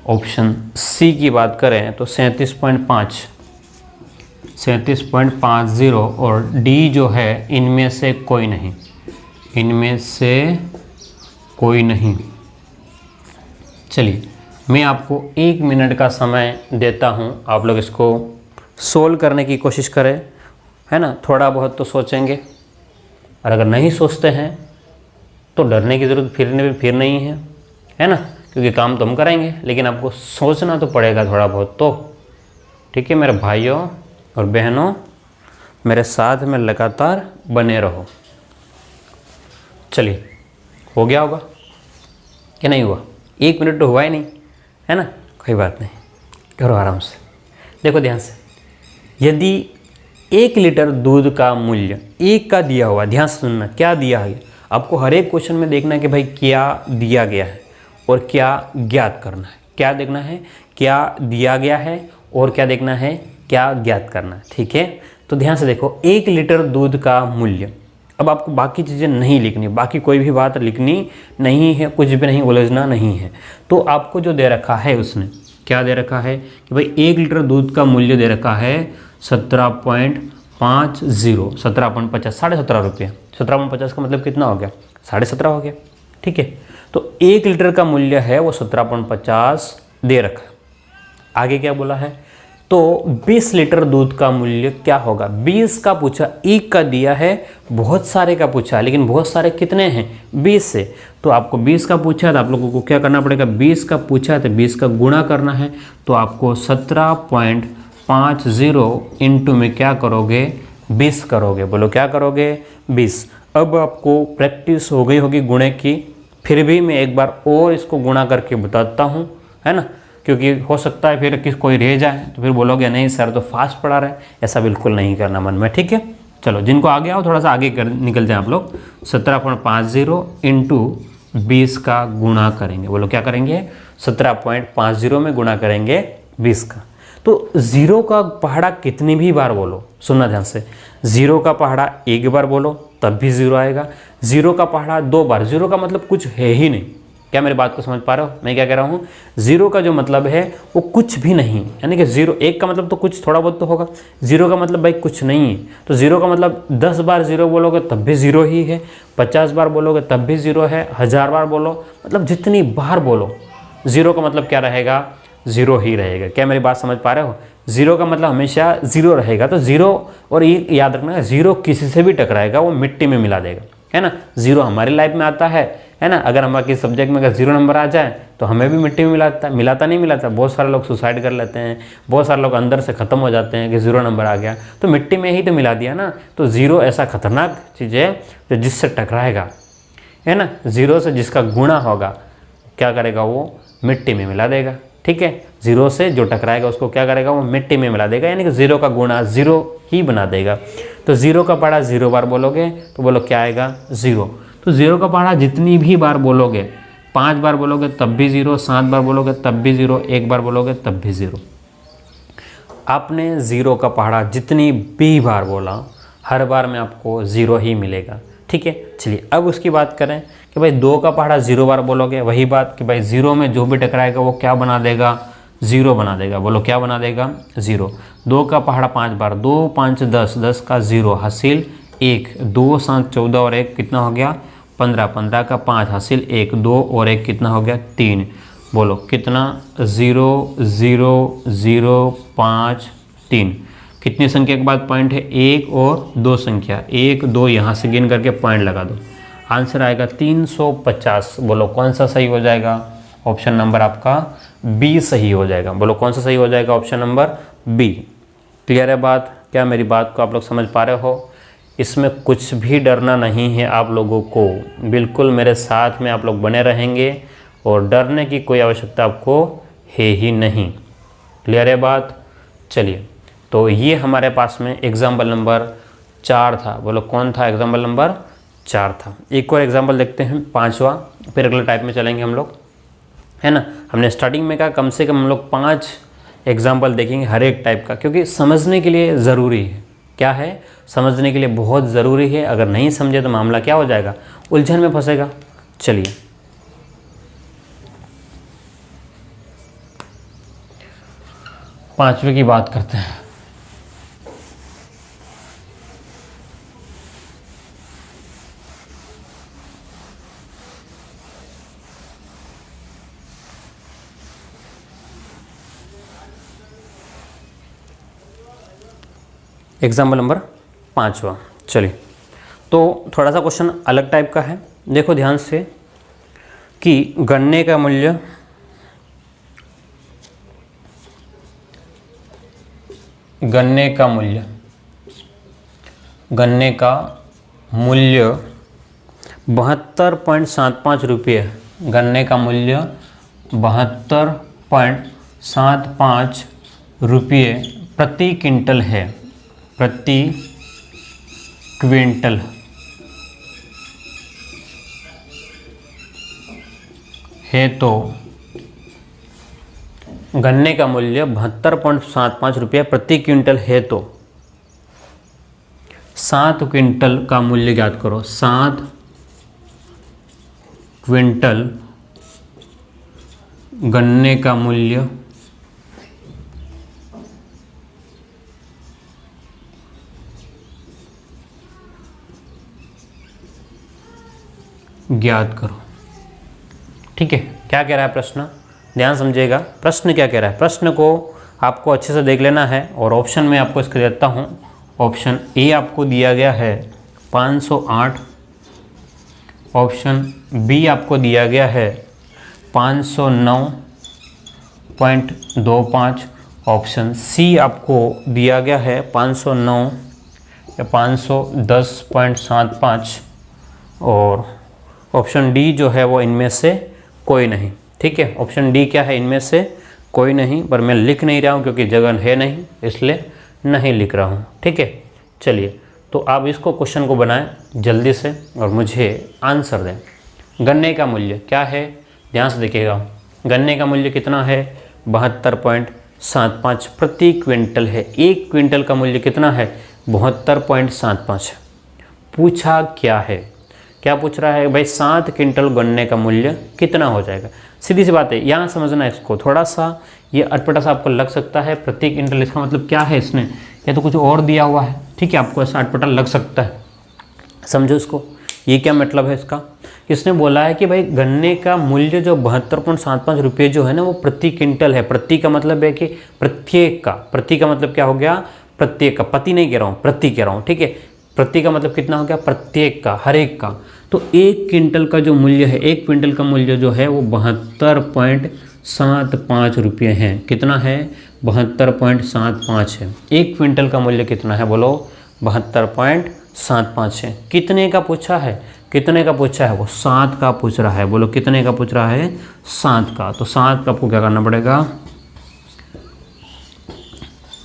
ऑप्शन सी की बात करें तो 37.50 और डी जो है इनमें से कोई नहीं। चलिए मैं आपको 1 मिनट का समय देता हूं, आप लोग इसको सोल्व करने की कोशिश करें, है ना। थोड़ा बहुत तो सोचेंगे, और अगर नहीं सोचते हैं तो डरने की ज़रूरत फिर नहीं है ना, क्योंकि काम तो हम करेंगे, लेकिन आपको सोचना तो पड़ेगा थोड़ा बहुत तो। ठीक है मेरे भाइयों और बहनों, मेरे साथ में लगातार बने रहो। चलिए, हो गया होगा कि नहीं हुआ? 1 मिनट तो हुआ ही नहीं, है ना। कोई बात नहीं, करो आराम से। देखो ध्यान से, यदि 1 लीटर दूध का मूल्य 1 का दिया हुआ, ध्यान से सुनना, क्या दिया है आपको हर एक क्वेश्चन में देखना है कि भाई क्या दिया गया है और क्या ज्ञात करना है। क्या देखना है? क्या दिया गया है, और क्या देखना है? क्या ज्ञात करना है। ठीक है, तो ध्यान से देखो, 1 लीटर दूध का मूल्य। अब आपको बाकी चीज़ें नहीं लिखनी, बाकी कोई भी बात लिखनी नहीं है, कुछ भी नहीं उलझना नहीं है। तो आपको जो दे रखा है, उसने क्या दे रखा है कि भाई 1 लीटर दूध का मूल्य दे रखा है 17.50, 17.50, 17.5 रुपये। 17.50 का मतलब कितना हो गया? 17.5 हो गया। ठीक है, तो 1 लीटर का मूल्य है वो 17.50 दे रखा है। आगे क्या बोला है? तो 20 लीटर दूध का मूल्य क्या होगा? 20 का पूछा, 1 का दिया है, बहुत सारे का पूछा, लेकिन बहुत सारे कितने हैं? 20 से। तो आपको 20 का पूछा है तो आप लोगों को क्या करना पड़ेगा? 20 का पूछा है तो 20 का गुणा करना है। तो आपको 17.50 इंटू में क्या करोगे? 20 करोगे। बोलो क्या करोगे? 20। अब आपको प्रैक्टिस हो गई होगी गुणे की, फिर भी मैं एक बार और इसको गुणा करके बताता हूँ, है ना, क्योंकि हो सकता है फिर कोई रह जाए तो फिर बोलोगे नहीं सर तो फास्ट पढ़ा रहे। ऐसा बिल्कुल नहीं करना मन में, ठीक है। चलो जिनको आगे आओ थोड़ा सा आगे निकल जाए आप लोग। 17.50 इंटू 20 का गुणा करेंगे। बोलो क्या करेंगे? 17.50 में गुणा करेंगे 20 का। तो 0 का पहाड़ा कितनी भी बार बोलो, सुनना ध्यान से, 0 का पहाड़ा 1 बार बोलो तब भी 0 आएगा। 0 का पहाड़ा 2 बार, 0 का मतलब कुछ है ही नहीं, क्या मेरी बात को समझ पा रहे हो? मैं क्या कह रहा हूँ, जीरो का जो मतलब है वो कुछ भी नहीं, यानी कि जीरो, एक का मतलब तो कुछ थोड़ा बहुत तो होगा, जीरो का मतलब भाई कुछ नहीं है। तो जीरो का मतलब 10 बार जीरो बोलोगे तब भी जीरो ही है, 50 बार बोलोगे तब भी जीरो है, 1000 बार बोलो, मतलब जितनी बार बोलो जीरो का मतलब क्या रहेगा, जीरो ही रहेगा। क्या मेरी बात समझ पा रहे हो? जीरो का मतलब हमेशा जीरो रहेगा। तो जीरो, और ये याद रखना, जीरो किसी से भी टकराएगा वो मिट्टी में मिला देगा, है ना। जीरो हमारी लाइफ में आता है ना। अगर हमारे किसी सब्जेक्ट में अगर जीरो नंबर आ जाए तो हमें भी मिट्टी में मिलाता नहीं मिलाता। बहुत सारे लोग सुसाइड कर लेते हैं, बहुत सारे लोग अंदर से ख़त्म हो जाते हैं कि जीरो नंबर आ गया, तो मिट्टी में ही तो मिला दिया ना। तो जीरो ऐसा खतरनाक चीज़ है जो जिससे टकराएगा, है ना, जीरो से जिसका गुणा होगा क्या करेगा, वो मिट्टी में मिला देगा। ठीक है, जीरो से जो टकराएगा उसको क्या करेगा, वो मिट्टी में मिला देगा, यानी कि जीरो का गुणा जीरो ही बना देगा। तो जीरो का पहाड़ा 0 बार बोलोगे तो बोलो क्या आएगा, जीरो। तो जीरो का पहाड़ा जितनी भी बार बोलोगे, 5 बार बोलोगे तब भी जीरो, 7 बार बोलोगे तब भी जीरो, 1 बार बोलोगे तब भी जीरो। आपने जीरो का पहाड़ा जितनी भी बार बोला, हर बार में आपको जीरो ही मिलेगा। ठीक है, चलिए अब उसकी बात करें कि भाई 2 का पहाड़ा 0 बार बोलोगे, वही बात कि भाई जीरो में जो भी टकराएगा वो क्या बना देगा, जीरो बना देगा। बोलो क्या बना देगा, जीरो। 2 का पहाड़ा 5 बार, 2 5 10, 10 का जीरो हासिल 1, 2 7 14 और 1 कितना हो गया, 15, 15 का 5 हासिल 1, 2 और 1 कितना हो गया, 3। बोलो कितना, 0 0 0 5 3। कितनी संख्या के बाद पॉइंट है, 1 और 2 संख्या, 1 2 यहाँ से गिन करके पॉइंट लगा दो, आंसर आएगा 350। बोलो कौन सा सही हो जाएगा, ऑप्शन नंबर आपका बी सही हो जाएगा। बोलो कौन सा सही हो जाएगा, ऑप्शन नंबर बी। क्लियर है बात? क्या मेरी बात को आप लोग समझ पा रहे हो? इसमें कुछ भी डरना नहीं है आप लोगों को, बिल्कुल मेरे साथ में आप लोग बने रहेंगे और डरने की कोई आवश्यकता आपको है ही नहीं। क्लियर है बात? चलिए, तो ये हमारे पास में एग्जाम्पल नंबर 4 था। बोलो कौन था, एग्जाम्पल नंबर 4 था। एक और एग्जाम्पल देखते हैं, 5वां, फिर अगले टाइप में चलेंगे हम लोग, है ना। हमने स्टार्टिंग में कहा कम से कम हम लोग 5 एग्जाम्पल देखेंगे हर एक टाइप का, क्योंकि समझने के लिए ज़रूरी है। क्या है, समझने के लिए बहुत ज़रूरी है। अगर नहीं समझे तो मामला क्या हो जाएगा, उलझन में फंसेगा। चलिए, पांचवे की बात करते हैं। एग्जाम्पल नंबर 5वां। चलिए, तो थोड़ा सा क्वेश्चन अलग टाइप का है। देखो ध्यान से कि गन्ने का मूल्य गन्ने का मूल्य 72.75 रुपये। गन्ने का मूल्य 72.75 रुपये प्रति क्विंटल है, प्रति क्विंटल है। तो गन्ने का मूल्य 72.75 रुपये प्रति क्विंटल है, तो 7 क्विंटल का मूल्य ज्ञात करो। 7 क्विंटल गन्ने का मूल्य ज्ञात करो। ठीक है, क्या कह रहा है प्रश्न, ध्यान समझिएगा। प्रश्न क्या कह रहा है, प्रश्न को आपको अच्छे से देख लेना है और ऑप्शन में आपको इसको देता हूँ। ऑप्शन ए आपको दिया गया है 508, ऑप्शन बी आपको दिया गया है 509.25, ऑप्शन सी आपको दिया गया है 509 या 510.75 और ऑप्शन डी जो है वो इनमें से कोई नहीं। ठीक है, ऑप्शन डी क्या है, इनमें से कोई नहीं, पर मैं लिख नहीं रहा हूँ क्योंकि जगह है नहीं, इसलिए नहीं लिख रहा हूँ। ठीक है, चलिए, तो आप इसको क्वेश्चन को बनाएं जल्दी से और मुझे आंसर दें। गन्ने का मूल्य क्या है, ध्यान से देखिएगा। गन्ने का मूल्य कितना है, 72.75 प्रति क्विंटल है। 1 क्विंटल का मूल्य कितना है, 72.75। पूछा क्या है, क्या पूछ रहा है भाई, 7 क्विंटल गन्ने का मूल्य कितना हो जाएगा। सीधी सी बात है, यहाँ समझना इसको थोड़ा सा, ये अटपटा सा आपको लग सकता है। प्रति क्विंटल इसका मतलब क्या है, इसने या तो कुछ और दिया हुआ है, ठीक है, आपको ऐसा अटपटा लग सकता है। समझो इसको, ये क्या मतलब है इसका। इसने बोला है कि भाई गन्ने का मूल्य जो 72.75 रुपये जो है ना, वो प्रति क्विंटल है। प्रति का मतलब है कि प्रत्येक का, प्रति का मतलब क्या हो गया, प्रत्येक का, पति नहीं कह रहा हूँ, प्रति कह रहा हूँ, ठीक है। प्रति का मतलब कितना हो गया, प्रत्येक का, हर एक का। तो 1 क्विंटल का जो मूल्य है, 1 क्विंटल का मूल्य जो है वो 72.75 रुपये है। कितना है, 72.75 है। 1 क्विंटल का मूल्य कितना है, बोलो 72.75 है। कितने का पूछा है, कितने का पूछा है, वो 7 का पूछ रहा है। बोलो कितने का पूछ रहा है, 7 का। तो 7 का आपको क्या करना पड़ेगा,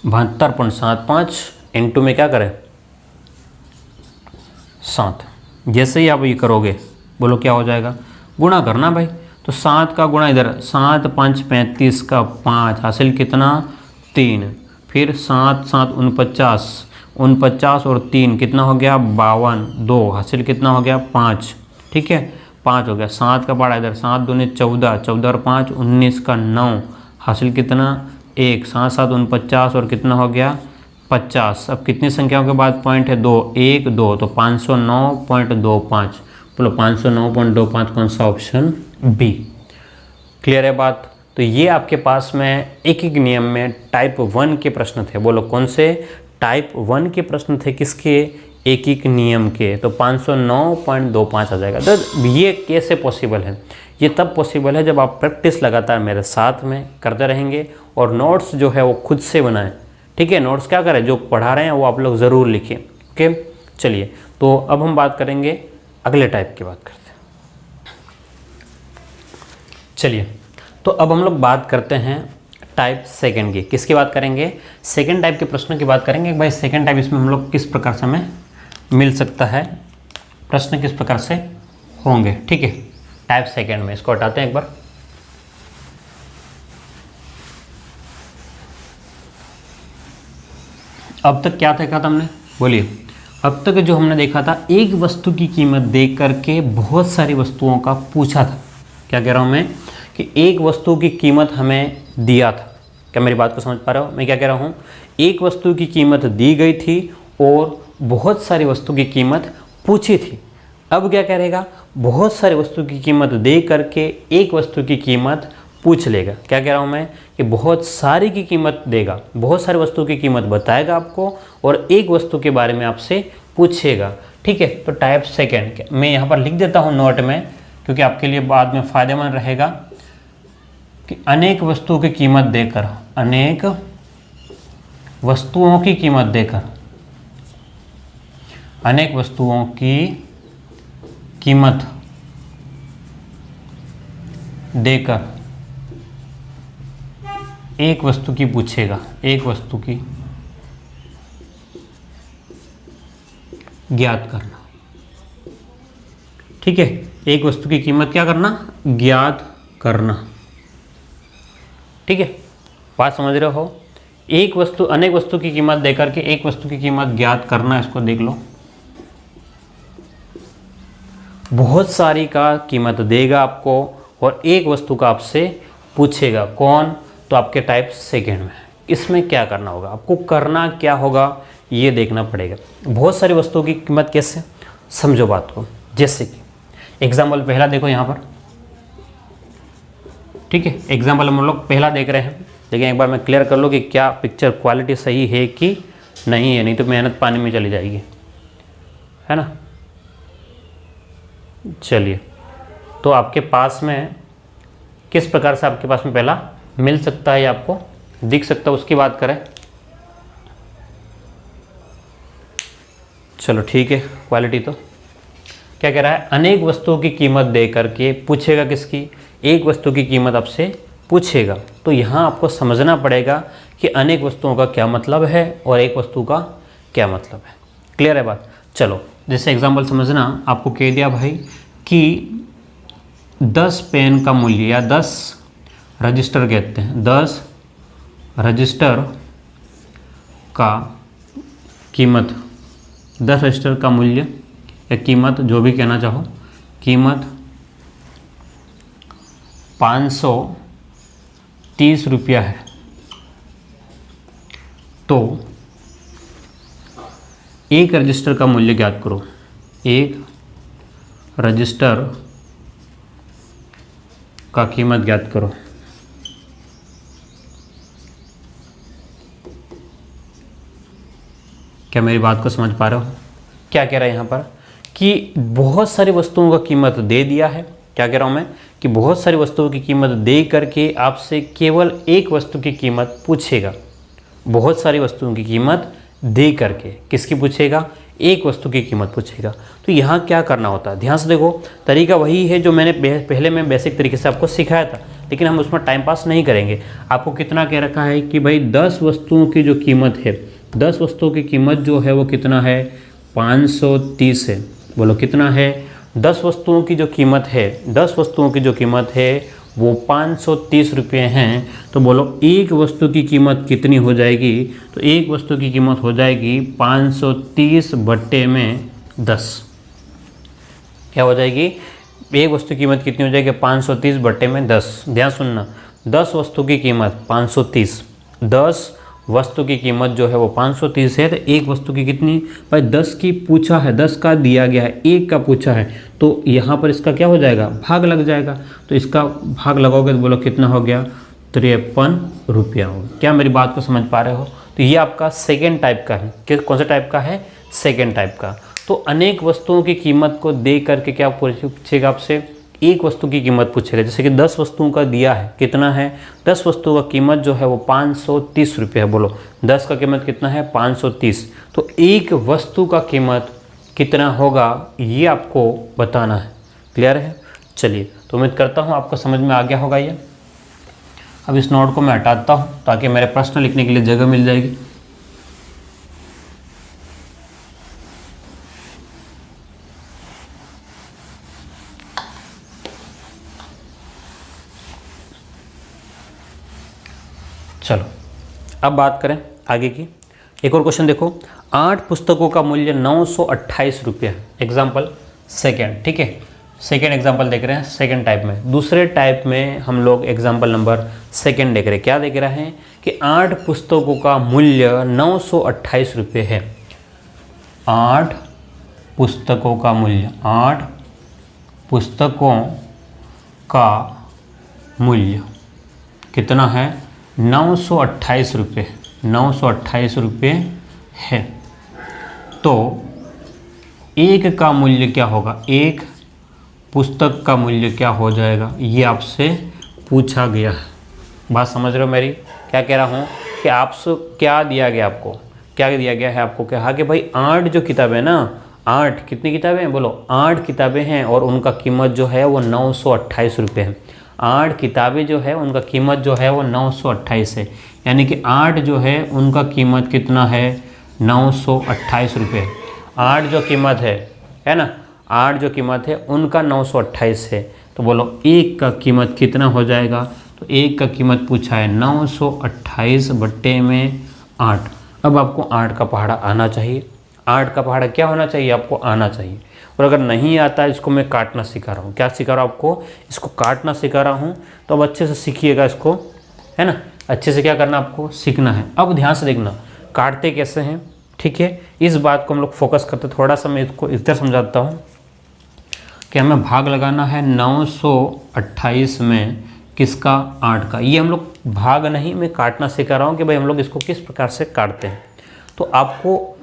72.75 इंटू में क्या करें, 7। जैसे ही आप ये करोगे, बोलो क्या हो जाएगा, गुणा करना भाई। तो 7 का गुणा इधर, 7 5 35 का 5 हासिल कितना, 3। फिर 7 7 49, 49 और 3 कितना हो गया, 52, 2 हासिल कितना हो गया, 5, ठीक है, 5 हो गया। 7 का पड़ा इधर, 7 दूनी 14, 14 और 5 19 का 9 हासिल कितना, 1। 7 7 49 और कितना हो गया, 50। अब कितनी संख्याओं के बाद पॉइंट है, 2, 1 2, तो 509.25। बोलो 509.25 कौन सा, ऑप्शन बी। क्लियर है बात। तो ये आपके पास में एक एक नियम में टाइप 1 के प्रश्न थे। बोलो कौन से, टाइप 1 के प्रश्न थे, किसके, एक एक नियम के। तो 509.25 आ जाएगा। तो ये कैसे पॉसिबल है, ये तब पॉसिबल है जब आप प्रैक्टिस लगातार मेरे साथ में करते रहेंगे और नोट्स जो है वो खुद से बनाएं, ठीक है। नोट्स क्या करें, जो पढ़ा रहे हैं वो आप लोग ज़रूर लिखें, ओके। चलिए, तो अब हम बात करेंगे अगले टाइप की, बात करते हैं। चलिए, तो अब हम लोग बात करते हैं टाइप सेकंड की। किसकी बात करेंगे, सेकंड टाइप के प्रश्नों की बात करेंगे। भाई सेकंड टाइप, इसमें हम लोग किस प्रकार से हमें मिल सकता है, प्रश्न किस प्रकार से होंगे, ठीक है। टाइप सेकंड में इसको हटाते हैं एक बार। अब तक क्या देखा था हमने, बोलिए। अब तक जो हमने देखा था, एक वस्तु की कीमत देख करके बहुत सारी वस्तुओं का पूछा था। क्या कह रहा हूँ मैं, कि एक वस्तु की कीमत हमें दिया था। क्या मेरी बात को समझ पा रहे हो, मैं क्या कह रहा हूँ, एक वस्तु की कीमत दी गई थी और बहुत सारी वस्तु की कीमत पूछी थी। अब क्या करेगा, बहुत सारी वस्तु की कीमत दे करके एक वस्तु की कीमत पूछ लेगा। क्या कह रहा हूँ मैं, कि बहुत सारी की कीमत देगा, बहुत सारी वस्तु की कीमत बताएगा आपको और एक वस्तु के बारे में आपसे पूछेगा, ठीक है। तो टाइप सेकंड मैं यहाँ पर लिख देता हूँ नोट में, क्योंकि आपके लिए बाद में फ़ायदेमंद रहेगा, कि अनेक वस्तुओं की कीमत देकर, अनेक वस्तुओं की कीमत देकर, अनेक वस्तुओं की कीमत देकर एक वस्तु की पूछेगा, एक वस्तु की ज्ञात करना, ठीक है। एक वस्तु की कीमत क्या करना, ज्ञात करना, ठीक है। बात समझ रहे हो, एक वस्तु, अनेक वस्तु की कीमत देकर के एक वस्तु की कीमत ज्ञात करना, इसको देख लो। बहुत सारी का कीमत देगा आपको और एक वस्तु का आपसे पूछेगा, कौन, तो आपके टाइप सेकंड में। इसमें क्या करना होगा, आपको करना क्या होगा, ये देखना पड़ेगा। बहुत सारी वस्तुओं की कीमत कैसे, समझो बात को। जैसे कि एग्जाम्पल पहला देखो यहाँ पर, ठीक है। एग्जाम्पल हम लोग पहला देख रहे हैं, लेकिन एक बार मैं क्लियर कर लो कि क्या पिक्चर क्वालिटी सही है कि नहीं है, नहीं तो मेहनत पानी में चली जाएगी, है ना। चलिए, तो आपके पास में किस प्रकार से आपके पास में पहला मिल सकता है, आपको दिख सकता है, उसकी बात करें। चलो ठीक है, क्वालिटी तो क्या कह रहा है, अनेक वस्तुओं की कीमत दे करके पूछेगा, किसकी, एक वस्तु की कीमत आपसे पूछेगा। तो यहाँ आपको समझना पड़ेगा कि अनेक वस्तुओं का क्या मतलब है और एक वस्तु का क्या मतलब है। क्लियर है बात। चलो, जैसे एग्जांपल समझना, आपको कह दिया भाई कि 10 पेन का मूल्य, या 10 रजिस्टर कहते हैं, 10 रजिस्टर का कीमत, 10 रजिस्टर का मूल्य या कीमत जो भी कहना चाहो, कीमत 530 रुपया है, तो एक रजिस्टर का मूल्य ज्ञात करो। एक रजिस्टर का कीमत ज्ञात करो। क्या मेरी बात को समझ पा रहे हो? क्या कह रहा है यहाँ पर कि बहुत सारी वस्तुओं का कीमत दे दिया है। क्या कह रहा हूँ मैं कि बहुत सारी वस्तुओं की कीमत दे करके आपसे केवल एक वस्तु की कीमत पूछेगा। बहुत सारी वस्तुओं की कीमत दे करके किसकी पूछेगा? एक वस्तु की कीमत पूछेगा। तो यहाँ क्या करना होता है, ध्यान से देखो। तरीका वही है जो मैंने पहले मैं बेसिक तरीके से आपको सिखाया था, लेकिन हम उसमें टाइम पास नहीं करेंगे। आपको कितना कह रखा है कि भाई 10 वस्तुओं की जो कीमत है, 10 वस्तुओं की कीमत जो है वो कितना है? 530 है। बोलो कितना है? 10 वस्तुओं की जो कीमत है, 10 वस्तुओं की जो कीमत है वो 530 रुपये हैं। तो बोलो एक वस्तु की कीमत कितनी हो जाएगी? तो एक वस्तु की कीमत हो जाएगी 530 बट्टे में 10। क्या हो जाएगी? एक वस्तु की कीमत कितनी हो जाएगी? 530 बट्टे में 10। ध्यान सुनना, 10 वस्तु की कीमत 530, 10 वस्तु की कीमत जो है वो 530 है। तो एक वस्तु की कितनी? भाई 10 की पूछा है, 10 का दिया गया है, एक का पूछा है, तो यहाँ पर इसका क्या हो जाएगा? भाग लग जाएगा। तो इसका भाग लगाओगे तो बोलो कितना हो गया? 53 रुपया हो। क्या मेरी बात को समझ पा रहे हो? तो ये आपका सेकेंड टाइप का है। कौन सा टाइप का है? सेकेंड टाइप का। तो अनेक वस्तुओं की कीमत को दे करके क्या पूछेगा आपसे? एक वस्तु की कीमत पूछेगा। जैसे कि 10 वस्तुओं का दिया है, कितना है? 10 वस्तुओं का कीमत जो है वो 530 रुपये है। बोलो 10 का कीमत कितना है? 530। तो एक वस्तु का कीमत कितना होगा ये आपको बताना है। क्लियर है? चलिए, तो उम्मीद करता हूँ आपको समझ में आ गया होगा ये। अब इस नोट को मैं हटाता हूँ ताकि मेरे प्रश्न लिखने के लिए जगह मिल जाएगी। चलो अब बात करें आगे की। एक और क्वेश्चन देखो, 8 पुस्तकों का मूल्य 928 रुपये है। एग्जाम्पल सेकेंड, ठीक है, सेकेंड एग्जाम्पल देख रहे हैं सेकेंड टाइप में। दूसरे टाइप में हम लोग एग्जाम्पल नंबर सेकेंड देख रहे हैं। क्या देख रहे हैं कि 8 पुस्तकों का मूल्य 928 रुपये है। 8 पुस्तकों का मूल्य, 8 पुस्तकों का मूल्य कितना है? 928 रुपये, 928 रुपये है। तो एक का मूल्य क्या होगा? एक पुस्तक का मूल्य क्या हो जाएगा? ये आपसे पूछा गया है। बात समझ रहे हो मेरी? क्या कह रहा हूँ कि आपसे क्या दिया गया आपको? क्या दिया गया है आपको? कहा कि भाई 8 जो किताबें है ना, 8 कितनी किताबें हैं? बोलो 8 किताबें हैं और उनका कीमत जो है वो 928 रुपये है। 8 किताबें जो है उनका कीमत जो है वो 928 है। यानी कि 8 जो है उनका कीमत कितना है? 928 रुपये। 8 जो कीमत है ना, 8 जो कीमत है उनका 928 है। तो बोलो एक का कीमत कितना हो जाएगा? तो एक का कीमत पूछा है 928 बट्टे में 8। अब आपको 8 का पहाड़ा आना चाहिए। 8 का पहाड़ा क्या होना चाहिए? आपको आना चाहिए। और अगर नहीं आता है, इसको मैं काटना सिखा रहा हूँ। क्या सिखा रहा हूँ आपको? इसको काटना सिखा रहा हूँ। तो अब अच्छे से सीखिएगा इसको, है ना। अच्छे से क्या करना आपको? सीखना है। अब ध्यान से देखना काटते कैसे हैं, ठीक है। इस बात को हम लोग फोकस करते, थोड़ा सा मैं इसको इधर समझाता हूँ कि हमें भाग लगाना है 928 में किसका? 8 का। ये हम लोग भाग नहीं, मैं काटना सिखा रहा हूँ कि भाई हम लोग इसको किस प्रकार से काटते हैं। तो आपको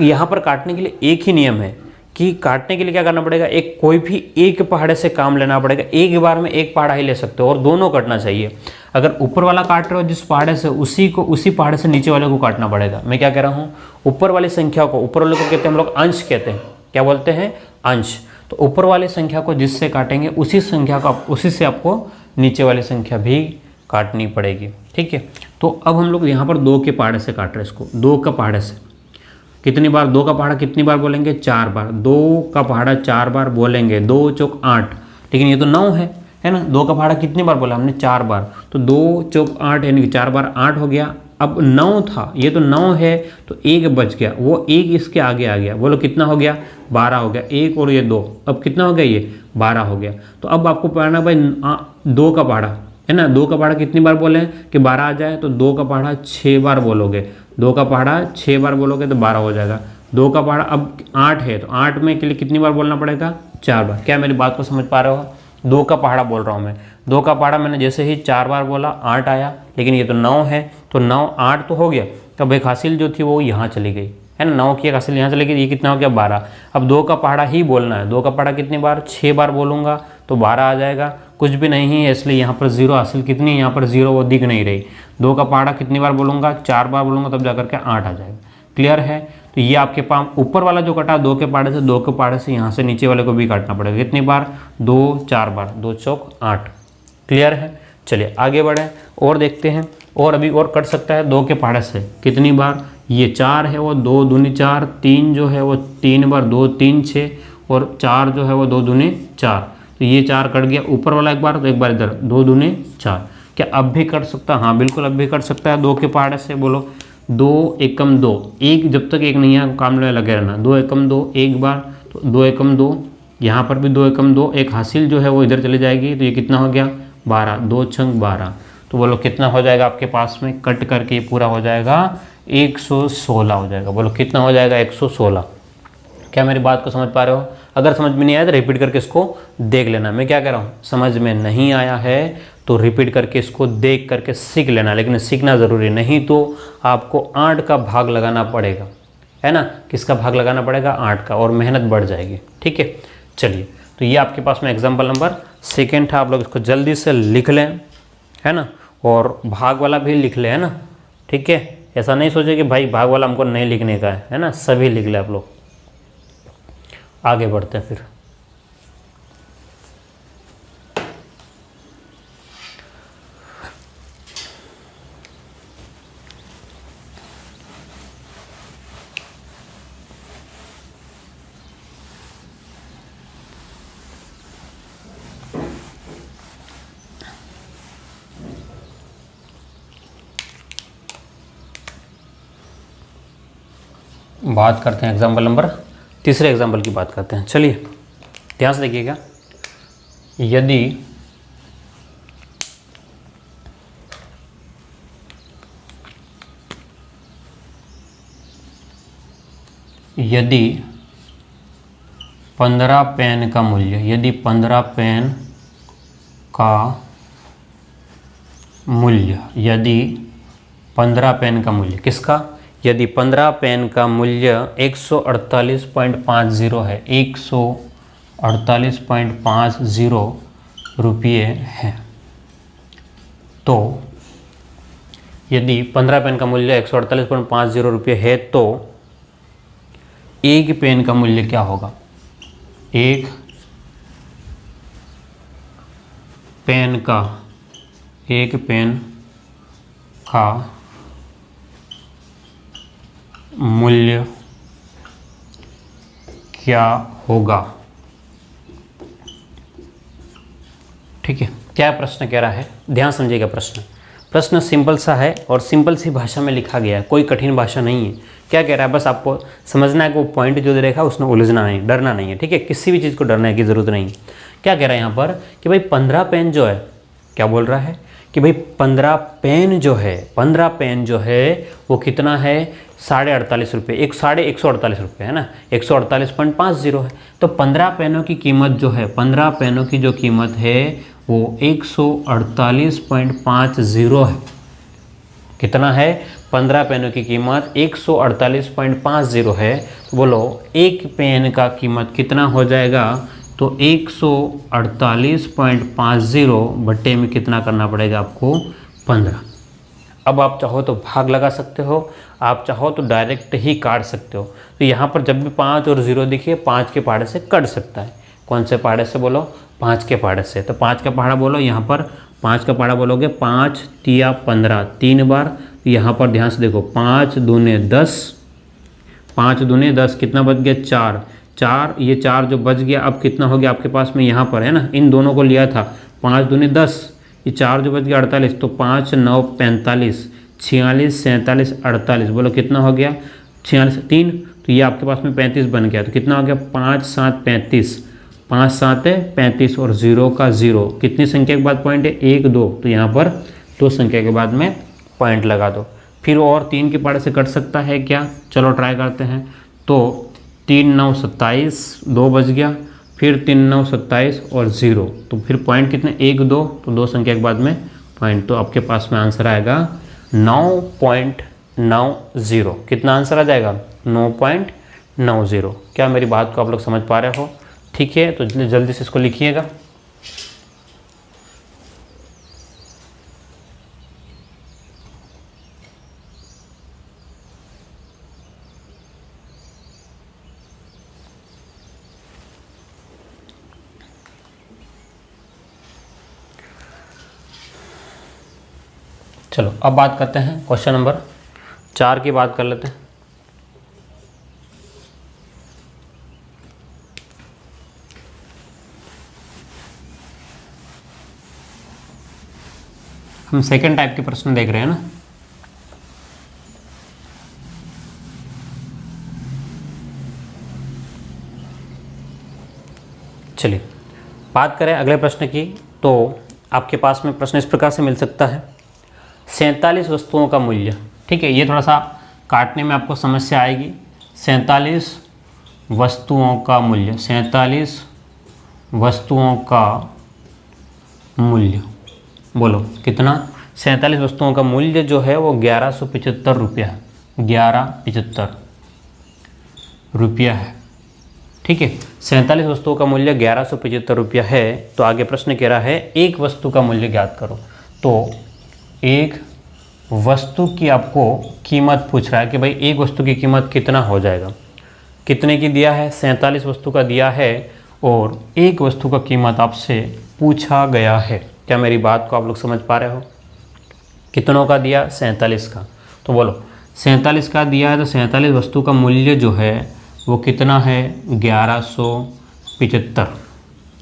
यहाँ पर काटने के लिए एक ही नियम है कि काटने के लिए क्या करना पड़ेगा? एक कोई भी एक पहाड़े से काम लेना पड़ेगा। एक बार में एक पहाड़ा ही ले सकते हो और दोनों कटना चाहिए। अगर ऊपर वाला काट रहे हो जिस पहाड़े से, उसी पहाड़े से नीचे वाले को काटना पड़ेगा। मैं क्या कह रहा हूँ? ऊपर वाली संख्या को, ऊपर वाले को कहते हैं हम लोग अंश कहते हैं। क्या बोलते हैं? अंश। तो ऊपर वाली संख्या को जिससे काटेंगे उसी संख्या का, उसी से आपको नीचे वाली संख्या भी काटनी पड़ेगी, ठीक है। तो अब हम लोग यहाँ पर 2 के पहाड़े से काट रहे हैं इसको। 2 का पहाड़े से कितनी बार? 2 का पहाड़ा कितनी बार बोलेंगे? 4 बार। 2 का पहाड़ा 4 बार बोलेंगे। 2 चौक 8, लेकिन ये तो 9 है ना। 2 का पहाड़ा कितनी बार बोला हमने? 4 बार। तो 2 चौक 8 यानी कि 4 बार 8 हो गया। अब 9 था, ये तो 9 है, तो 1 बच गया, वो 1 इसके आगे आ गया, बोलो कितना हो गया, 12 हो गया। 1 और ये 2, अब कितना हो गया, ये 12 हो गया। तो अब आपको पढ़ना भाई 2 का पहाड़ा है ना, 2 का पहाड़ा कितनी बार बोले कि 12 आ जाए, तो 2 का पहाड़ा 6 बार बोलोगे, 2 का पहाड़ा 6 बार बोलोगे तो 12 हो जाएगा। 2 का पहाड़ा अब 8 है, तो 8 में के लिए कितनी बार बोलना पड़ेगा, 4 बार। क्या मेरी बात को समझ पा रहे हो? 2 का पहाड़ा बोल रहा हूँ मैं, 2 का पहाड़ा मैंने जैसे ही 4 बार बोला 8 आया, लेकिन ये तो 9 है, तो 9 8 तो हो गया, तब एक हासिल जो थी वो यहाँ चली गई है ना, 9 की एक हासिल यहाँ चली गई, ये कितना हो गया, 12। अब 2 का पहाड़ा ही बोलना है, 2 का पहाड़ा कितनी बार, 6 बार बोलूँगा तो 12 आ जाएगा, कुछ भी नहीं है इसलिए यहाँ पर 0 हासिल कितनी है, यहाँ पर 0 वो दिख नहीं रही। 2 का पहाड़ा कितनी बार बोलूँगा, 4 बार बोलूँगा तब जाकर के 8 आ जाएगा। क्लियर है? तो ये आपके पास ऊपर वाला जो कटा 2 के पहाड़े से, 2 के पहाड़े से यहाँ से नीचे वाले को भी काटना पड़ेगा, कितनी बार, 2 4 बार, 2 चौक 8। क्लियर है? चलिए आगे बढ़ें और देखते हैं, और अभी और कट सकता है 2 के पहाड़े से कितनी बार, ये 4 है वो 2 दूनी 4, 3 जो है वो 3 बार, 2 3 6, और 4 जो है वो 2 दूनी 4, तो ये 4 कट गया, ऊपर वाला एक बार, तो एक बार इधर 2 दूनी 4। क्या अब भी कट सकता है? हाँ बिल्कुल अब भी कट सकता है 2 के पहाड़े से। बोलो 2 एकम 2, एक जब तक एक नहीं है काम में लगे रहना, 2 एकम 2 एक बार, तो 2 एकम 2, यहाँ पर भी 2 एकम 2, एक हासिल जो है वो इधर चली जाएगी, तो ये कितना हो गया, 12, 2 छंग 12। तो बोलो कितना हो जाएगा आपके पास में, कट करके ये पूरा हो जाएगा 116 हो जाएगा। बोलो कितना हो जाएगा, 116। क्या मेरी बात को समझ पा रहे हो? अगर समझ में नहीं आया तो रिपीट करके इसको देख लेना। मैं क्या कह रहा हूँ, समझ में नहीं आया है तो रिपीट करके इसको देख करके सीख लेना, लेकिन सीखना ज़रूरी नहीं तो आपको 8 का भाग लगाना पड़ेगा, है ना। किसका भाग लगाना पड़ेगा, 8 का, और मेहनत बढ़ जाएगी। ठीक है, चलिए तो ये आपके पास में एग्जाम्पल नंबर 2 था। आप लोग इसको जल्दी से लिख लें, है ना, और भाग वाला भी लिख लें, है ना। ठीक है, ऐसा नहीं सोचे कि भाई भाग वाला हमको नहीं लिखने का है ना, सभी लिख लें आप लोग। आगे बढ़ते हैं फिर। बात करते हैं एग्जाम्पल नंबर 3 एग्जाम्पल की बात करते हैं। चलिए ध्यान से देखिएगा, यदि 15 पेन का मूल्य, यदि 15 पेन का मूल्य, यदि 15 पेन का मूल्य किसका, यदि 15 पेन का मूल्य 148.50 है, 148.50 रुपये है, तो यदि 15 पेन का मूल्य 148.50 रुपये है तो एक पेन का मूल्य क्या होगा, एक पेन का मूल्य क्या होगा। ठीक है, क्या प्रश्न कह रहा है, ध्यान समझिएगा। प्रश्न सिंपल सा है और सिंपल सी भाषा में लिखा गया है, कोई कठिन भाषा नहीं है। क्या कह रहा है, बस आपको समझना है कि वो पॉइंट जो दे रखा है उसमें उलझना नहीं, डरना नहीं है। ठीक है, किसी भी चीज़ को डरने की ज़रूरत नहीं। क्या कह रहा है यहाँ पर कि भाई 15 पेन जो है, क्या बोल रहा है कि भाई 15 पेन जो है वो कितना है, 48.5 रुपये, 148 रुपये है ना, 148.50 है। तो 15 पेनों की कीमत जो है, 15 पेनों की जो कीमत है वो 148.50 है। कितना है, 15 पेनों की कीमत 148.50 है। बोलो एक पेन का कीमत कितना हो जाएगा, तो 148.50 बट्टे में कितना करना पड़ेगा आपको, 15। अब आप चाहो तो भाग लगा सकते हो, आप चाहो तो डायरेक्ट ही काट सकते हो। तो यहाँ पर जब भी 5 और 0 दिखिए, 5 के पहाड़े से कट सकता है। कौन से पहाड़े से, बोलो 5 के पहाड़े से। तो 5 का पहाड़ा बोलो, यहाँ पर 5 का पहाड़ा बोलोगे, 5 तिया 15 3 बार। तो यहाँ पर ध्यान से देखो, 5 दूने 10, 5 दूने 10, कितना बच गया, 4, ये 4 जो बच गया, अब कितना हो गया आपके पास में, यहाँ पर है ना, इन दोनों को लिया था, 5 दूने 10, ये 4 जो बच गया 48, तो 5 9 45, 46, 47, 48, बोलो कितना हो गया? 46 3, तो ये आपके पास में 35 बन गया, तो कितना हो गया? 5 7 35, 5 7 है 35 और 0 का 0, कितनी संख्या के बाद पॉइंट है? 1 2, तो यहाँ पर 2 संख्या के बाद में पॉइंट लगा दो। फिर और 3 के पाड़े से कट सकता है क्या? चलो ट्राई करते हैं। तो 3 9 27, 2 बच गया, फिर 3 9 27 और 0, तो फिर पॉइंट कितने? 1 2, तो 2 संख्या के बाद में पॉइंट, तो आपके पास में आंसर आएगा 9.90। कितना आंसर आ जाएगा? 9.90। क्या मेरी बात को आप लोग समझ पा रहे हो? ठीक है, तो जल्दी से इसको लिखिएगा। चलो अब बात करते हैं क्वेश्चन नंबर 4 की बात कर लेते हैं। हम सेकंड टाइप के प्रश्न देख रहे हैं ना। चलिए बात करें अगले प्रश्न की, तो आपके पास में प्रश्न इस प्रकार से मिल सकता है, 47 वस्तुओं का मूल्य। ठीक है, ये थोड़ा सा काटने में आपको समस्या आएगी। 47 वस्तुओं का मूल्य, 47 वस्तुओं का मूल्य, बोलो कितना? 47 वस्तुओं का मूल्य जो है वो 1175 रुपया है, 1175 रुपया है। ठीक है, 47 वस्तुओं का मूल्य 1175 रुपया है। तो आगे प्रश्न कह रहा है एक वस्तु का मूल्य ज्ञात करो। तो एक वस्तु की आपको कीमत पूछ रहा है कि भाई एक वस्तु की कीमत कितना हो जाएगा। कितने की दिया है? 47 वस्तु का दिया है और एक वस्तु का कीमत आपसे पूछा गया है। क्या मेरी बात को आप लोग समझ पा रहे हो? कितनों का दिया? 47 का। तो बोलो 47 का दिया है, तो 47 वस्तु का मूल्य जो है वो कितना है? 1175।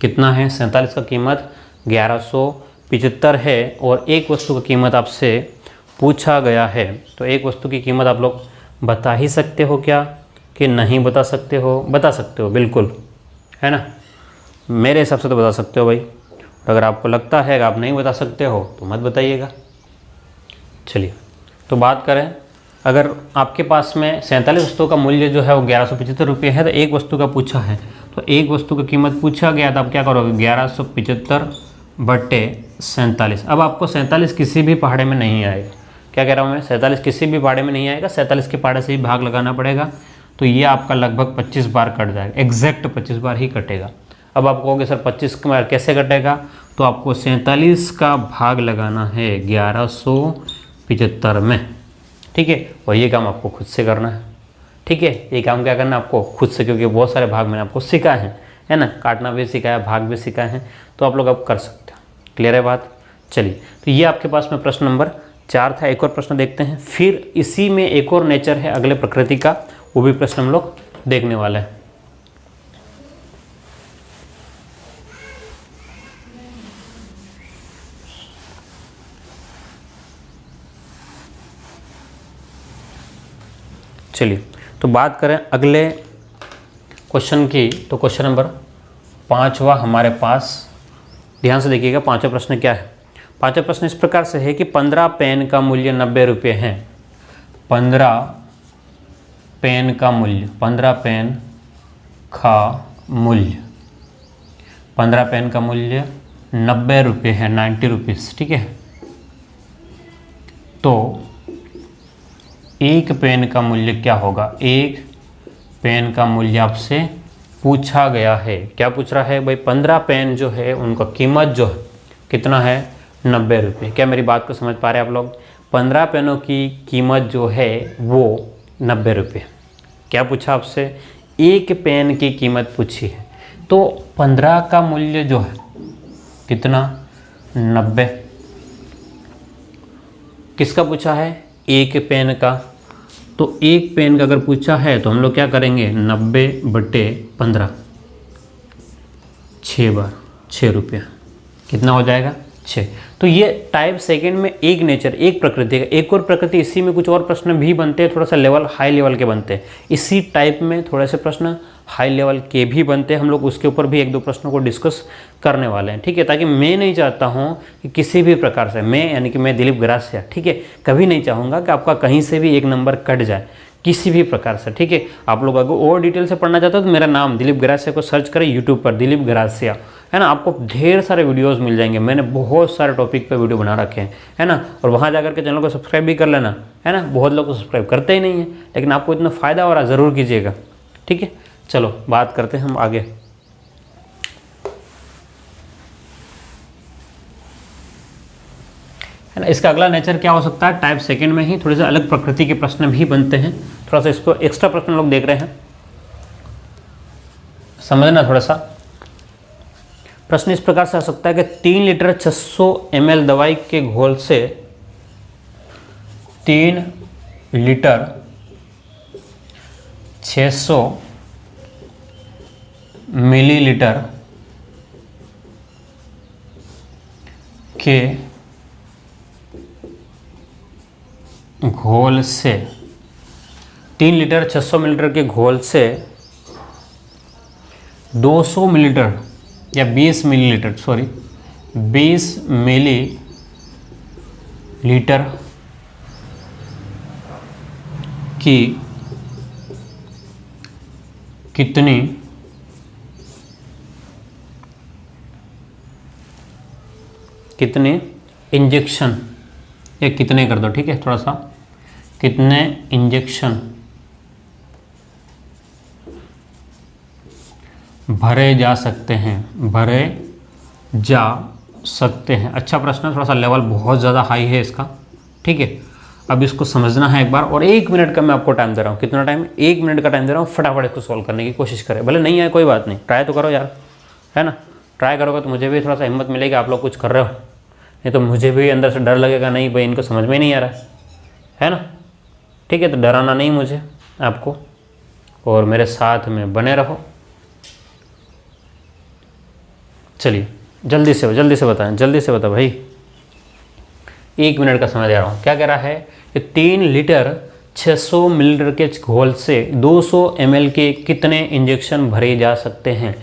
कितना है? 47 का कीमत 1175 है और एक वस्तु की कीमत आपसे पूछा गया है। तो एक वस्तु की कीमत आप लोग बता ही सकते हो क्या कि नहीं बता सकते हो? बता सकते हो बिल्कुल, है ना। मेरे हिसाब से तो बता सकते हो भाई। अगर आपको लगता है कि आप नहीं बता सकते हो तो मत बताइएगा। चलिए तो बात करें, अगर आपके पास में 47 वस्तुओं का मूल्य जो है वो 1175 रुपये है, तो एक वस्तु का पूछा है, तो एक वस्तु की कीमत पूछा गया तो आप क्या करोगे? 1175/47। अब आपको 47 किसी भी पहाड़े में नहीं आएगा। क्या कह रहा हूँ मैं? 47 किसी भी पहाड़े में नहीं आएगा, 47 के पहाड़े से ही भाग लगाना पड़ेगा। तो ये आपका लगभग 25 बार कट जाएगा, एग्जैक्ट 25 बार ही कटेगा। अब आप कहोगे सर 25 बार कैसे कटेगा? तो आपको 47 का भाग लगाना है 1175 में। ठीक है, और ये काम आपको खुद से करना है। ठीक है, ये काम क्या करना है आपको? खुद से, क्योंकि बहुत सारे भाग मैंने आपको सिखाए हैं, है ना। काटना भी सिखाया, भाग भी सिखाए हैं, तो आप लोग अब कर सकते हो। क्लियर है बात? चलिए, तो ये आपके पास में प्रश्न नंबर 4 था। एक और प्रश्न देखते हैं, फिर इसी में एक और नेचर है अगले प्रकृति का, वो भी प्रश्न हम लोग देखने वाले हैं। चलिए तो बात करें अगले क्वेश्चन की, तो क्वेश्चन नंबर 5वां हमारे पास, ध्यान से देखिएगा 5वां प्रश्न क्या है। 5वां प्रश्न इस प्रकार से है कि 15 पेन का मूल्य 90 रुपये है। 15 पेन का मूल्य, 15 पेन का मूल्य, 15 पेन का मूल्य 90 रुपये है, 90 रुपीज़। ठीक है, तो एक पेन का मूल्य क्या होगा? एक पेन का मूल्य आपसे पूछा गया है। क्या पूछ रहा है भाई? 15 पेन जो है उनका कीमत जो है कितना है? 90 रुपये। क्या मेरी बात को समझ पा रहे हैं आप लोग? 15 पेनों की कीमत जो है वो 90 रुपये। क्या पूछा आपसे? एक पेन की कीमत पूछी है। तो 15 का मूल्य जो है कितना? 90। किसका पूछा है? एक पेन का। तो एक पेन का अगर पूछा है तो हम लोग क्या करेंगे? 90/15, 6 बार 6 रुपया। कितना हो जाएगा? 6। तो ये टाइप सेकंड में एक नेचर, एक प्रकृति का, एक और प्रकृति, इसी में कुछ और प्रश्न भी बनते हैं, थोड़ा सा लेवल हाई लेवल के बनते हैं। इसी टाइप में थोड़े से प्रश्न हाई लेवल के भी बनते हैं, हम लोग उसके ऊपर भी एक दो प्रश्नों को डिस्कस करने वाले हैं, ठीक है। ताकि मैं नहीं चाहता हूँ कि किसी भी प्रकार से, मैं यानी कि मैं दिलीप गरासिया, ठीक है, कभी नहीं चाहूँगा कि आपका कहीं से भी एक नंबर कट जाए किसी भी प्रकार से, ठीक है। आप लोग अगर और डिटेल से पढ़ना चाहते हो तो मेरा नाम दिलीप गरासिया को सर्च करें यूट्यूब पर, दिलीप गरासिया, है ना। आपको ढेर सारे वीडियोस मिल जाएंगे, मैंने बहुत सारे टॉपिक पे वीडियो बना रखे हैं, है ना। और वहाँ जाकर के चैनल को सब्सक्राइब भी कर लेना, है ना। बहुत लोग तो सब्सक्राइब करते ही नहीं है, लेकिन आपको इतना फ़ायदा हो रहा है, ज़रूर कीजिएगा, ठीक है। चलो बात करते हैं हम आगे। है ना, इसका अगला नेचर क्या हो सकता है, टाइप सेकंड में ही थोड़े से अलग प्रकृति के प्रश्न भी बनते हैं। थोड़ा सा इसको एक्स्ट्रा प्रश्न लोग देख रहे हैं, समझना थोड़ा सा। प्रश्न इस प्रकार से आ सकता है कि 3 लीटर 600 ml दवाई के घोल से 3 लीटर 600 मिलीलीटर के घोल से 3 लीटर 600 मिलीलीटर के घोल से 200 मिलीलीटर या 20 मिलीलीटर, सॉरी 20 मिलीलीटर की कितने इंजेक्शन, या कितने कर दो, ठीक है, थोड़ा सा, कितने इंजेक्शन भरे जा सकते हैं, भरे जा सकते हैं। अच्छा प्रश्न है, थोड़ा सा लेवल बहुत ज़्यादा हाई है इसका, ठीक है। अब इसको समझना है एक बार, और 1 मिनट का मैं आपको टाइम दे रहा हूँ। कितना टाइम? 1 मिनट का टाइम दे रहा हूँ, फटाफट इसको सॉल्व करने की कोशिश करें। भले नहीं आए कोई बात नहीं, ट्राई तो करो यार, है ना। ट्राई करोगे तो मुझे भी थोड़ा सा हिम्मत मिलेगी, आप लोग कुछ कर रहे हो, नहीं तो मुझे भी अंदर से डर लगेगा, नहीं भाई इनको समझ में नहीं आ रहा है ना, ठीक है। तो डराना नहीं मुझे आपको, और मेरे साथ में बने रहो। चलिए जल्दी से बताएं, जल्दी से बताओ भाई। 1 मिनट का समय दे रहा हूँ। क्या कह रहा है कि 3 लीटर 600 मिलीलीटर के घोल से 200 ml के कितने इंजेक्शन भरे जा सकते हैं।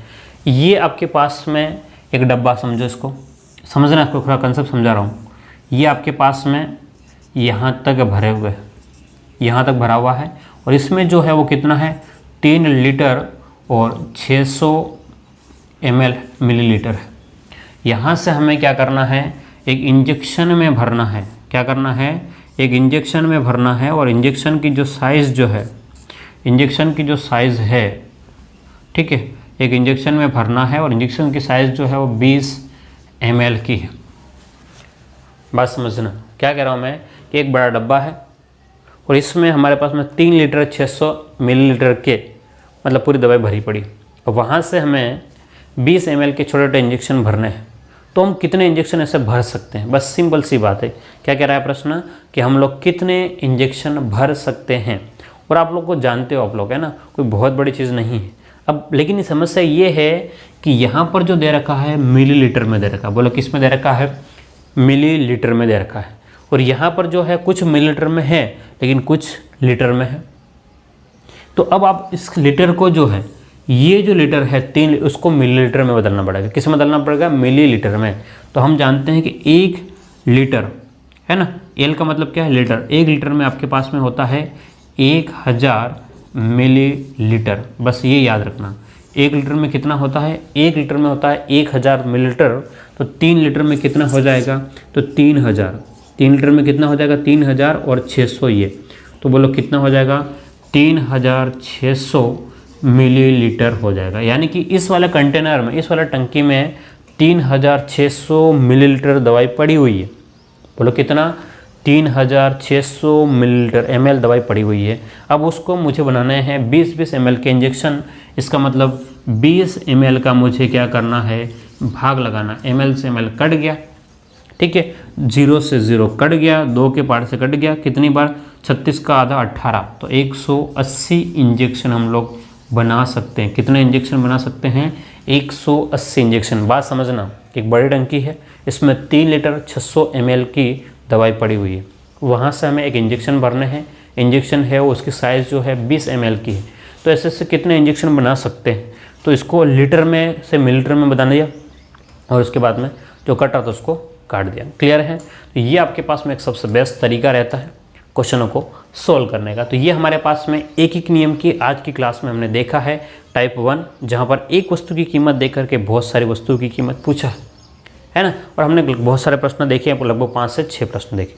ये आपके पास में एक डब्बा, समझो इसको, समझना, इसको थोड़ा कंसेप्ट समझा रहा हूँ। ये आपके पास में यहाँ तक भरे हुए, यहाँ तक भरा हुआ है, और इसमें जो है वो कितना है, 3 लीटर और 600 ml मिलीलीटर है। यहाँ से हमें क्या करना है, एक इंजेक्शन में भरना है। क्या करना है, एक इंजेक्शन में भरना है, और इंजेक्शन की जो साइज़ जो है, इंजेक्शन की जो साइज़ है, ठीक है, एक इंजेक्शन में भरना है, और इंजेक्शन की साइज़ जो है वो 20 ml की है। बात समझना, क्या कह रहा हूँ मैं कि एक बड़ा डब्बा है, और इसमें हमारे पास में 3 लीटर 600 मिलीलीटर के, मतलब पूरी दवाई भरी पड़ी, और वहाँ से हमें 20 ml के छोटे छोटे इंजेक्शन भरने हैं। तो हम कितने इंजेक्शन ऐसे भर सकते हैं, बस सिंपल सी बात है। क्या कह रहा है प्रश्न कि हम लोग कितने इंजेक्शन भर सकते हैं, और आप लोग को जानते हो आप लोग, है ना, कोई बहुत बड़ी चीज़ नहीं है। अब लेकिन समस्या ये है कि यहाँ पर जो दे रखा है मिलीलीटर में दे रखा है, बोलो किस में दे रखा है, मिलीलीटर में दे रखा है, और यहाँ पर जो है कुछ मिलीलीटर में है लेकिन कुछ लीटर में है। तो अब आप इस लीटर को जो है, ये जो लीटर है 3, उसको मिलीलीटर में बदलना पड़ेगा। किस में बदलना पड़ेगा, मिलीलीटर में। तो हम जानते हैं कि 1 लीटर, है ना, एल का मतलब क्या है, लीटर। 1 लीटर में आपके पास में होता है 1000 मिलीलीटर, बस ये याद रखना। 1 लीटर में कितना होता है, 1 लीटर में होता है 1000 मिलीलीटर। तो 3 लीटर में कितना हो जाएगा, तो 3000। 3 लीटर में कितना हो जाएगा, 3000 और 600 ये, तो बोलो कितना हो जाएगा, 3600 मिलीलीटर हो जाएगा। यानी कि इस वाले कंटेनर में, इस वाले टंकी में 3600 मिलीलीटर दवाई पड़ी हुई है। बोलो कितना, 3600 मिलीलीटर ml दवाई पड़ी हुई है। अब उसको मुझे बनाने हैं 20-20 ml के इंजेक्शन। इसका मतलब 20 ml का मुझे क्या करना है, भाग लगाना। ml से ml कट गया, ठीक है, 0 से 0 कट गया, 2 के पार्ट से कट गया, कितनी बार, 36 का आधा 18, तो 180 इंजेक्शन हम लोग बना सकते हैं। कितने इंजेक्शन बना सकते हैं? 180 इंजेक्शन। बात समझना, एक बड़ी टंकी है, इसमें 3 लीटर 600 ml की दवाई पड़ी हुई है, वहाँ से हमें एक इंजेक्शन भरने हैं। इंजेक्शन है वो उसकी साइज़ जो है 20 ml की है, तो ऐसे ऐसे कितने इंजेक्शन बना सकते हैं। तो इसको लीटर में से मिलीलीटर में बता दिया और उसके बाद में जो कटा था उसको काट दिया। क्लियर है? तो ये आपके पास में एक सबसे बेस्ट तरीका रहता है क्वेश्चनों को सोल्व करने का। तो ये हमारे पास में एक एक नियम की आज की क्लास में हमने देखा है। टाइप 1 जहाँ पर एक वस्तु की कीमत दे करके बहुत सारी वस्तुओं की कीमत पूछा है ना, और हमने बहुत सारे प्रश्न देखे हैं, लगभग 5 से 6 प्रश्न देखे।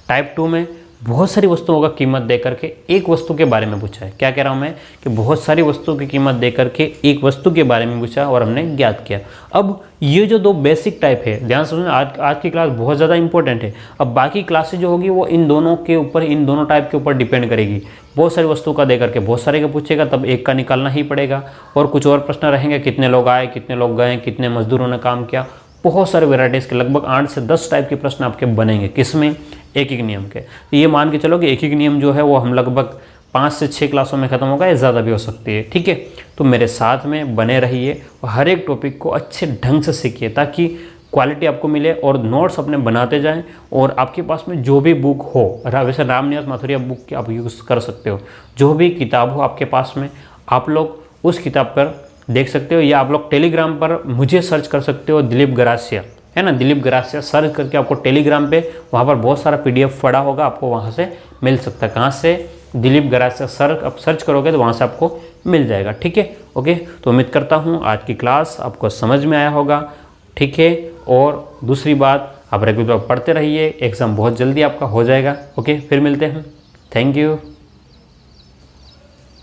टाइप 2 में बहुत सारी वस्तुओं का कीमत दे करके एक वस्तु के बारे में पूछा है। क्या कह रहा हूँ मैं कि बहुत सारी वस्तुओं की कीमत दे करके एक वस्तु के बारे में पूछा और हमने ज्ञात किया। अब ये जो 2 बेसिक टाइप है, ध्यान से सुनना, आज की क्लास बहुत ज़्यादा इंपॉर्टेंट है। अब बाकी क्लासेज जो होगी वो इन दोनों के ऊपर, इन दोनों टाइप के ऊपर डिपेंड करेगी। बहुत सारी वस्तुओं का दे करके बहुत सारे का पूछेगा, तब एक का निकालना ही पड़ेगा। और कुछ और प्रश्न रहेंगे, कितने लोग आए, कितने लोग गए, कितने मजदूरों ने काम किया, बहुत सारे वेराइटीज़ के लगभग 8 से 10 टाइप के प्रश्न आपके बनेंगे। किसमें? एक एक नियम के। तो ये मान के चलो कि एक एक नियम जो है वो हम लगभग 5 से 6 क्लासों में ख़त्म होगा, या ज़्यादा भी हो सकती है। ठीक है, तो मेरे साथ में बने रहिए और हर एक टॉपिक को अच्छे ढंग से सीखिए ताकि क्वालिटी आपको मिले और नोट्स अपने बनाते जाएं। और आपके पास में जो भी बुक हो, वैसे रामनिवास माथुरिया बुक की आप यूज़ कर सकते हो, जो भी किताब हो आपके पास में आप लोग उस किताब पर देख सकते हो, या आप लोग टेलीग्राम पर मुझे सर्च कर सकते हो, दिलीप गरासिया, है ना, दिलीप गरासिया सर्च करके आपको टेलीग्राम पे वहाँ पर बहुत सारा PDF पड़ा होगा, आपको वहाँ से मिल सकता है। कहाँ से? दिलीप गरासिया आप सर्च करोगे तो वहाँ से आपको मिल जाएगा। ठीक है, ओके। तो उम्मीद करता हूँ आज की क्लास आपको समझ में आया होगा। ठीक है, और दूसरी बात, आप रेगुलर पढ़ते रहिए, एग्ज़ाम बहुत जल्दी आपका हो जाएगा। ओके, फिर मिलते हैं। Thank you.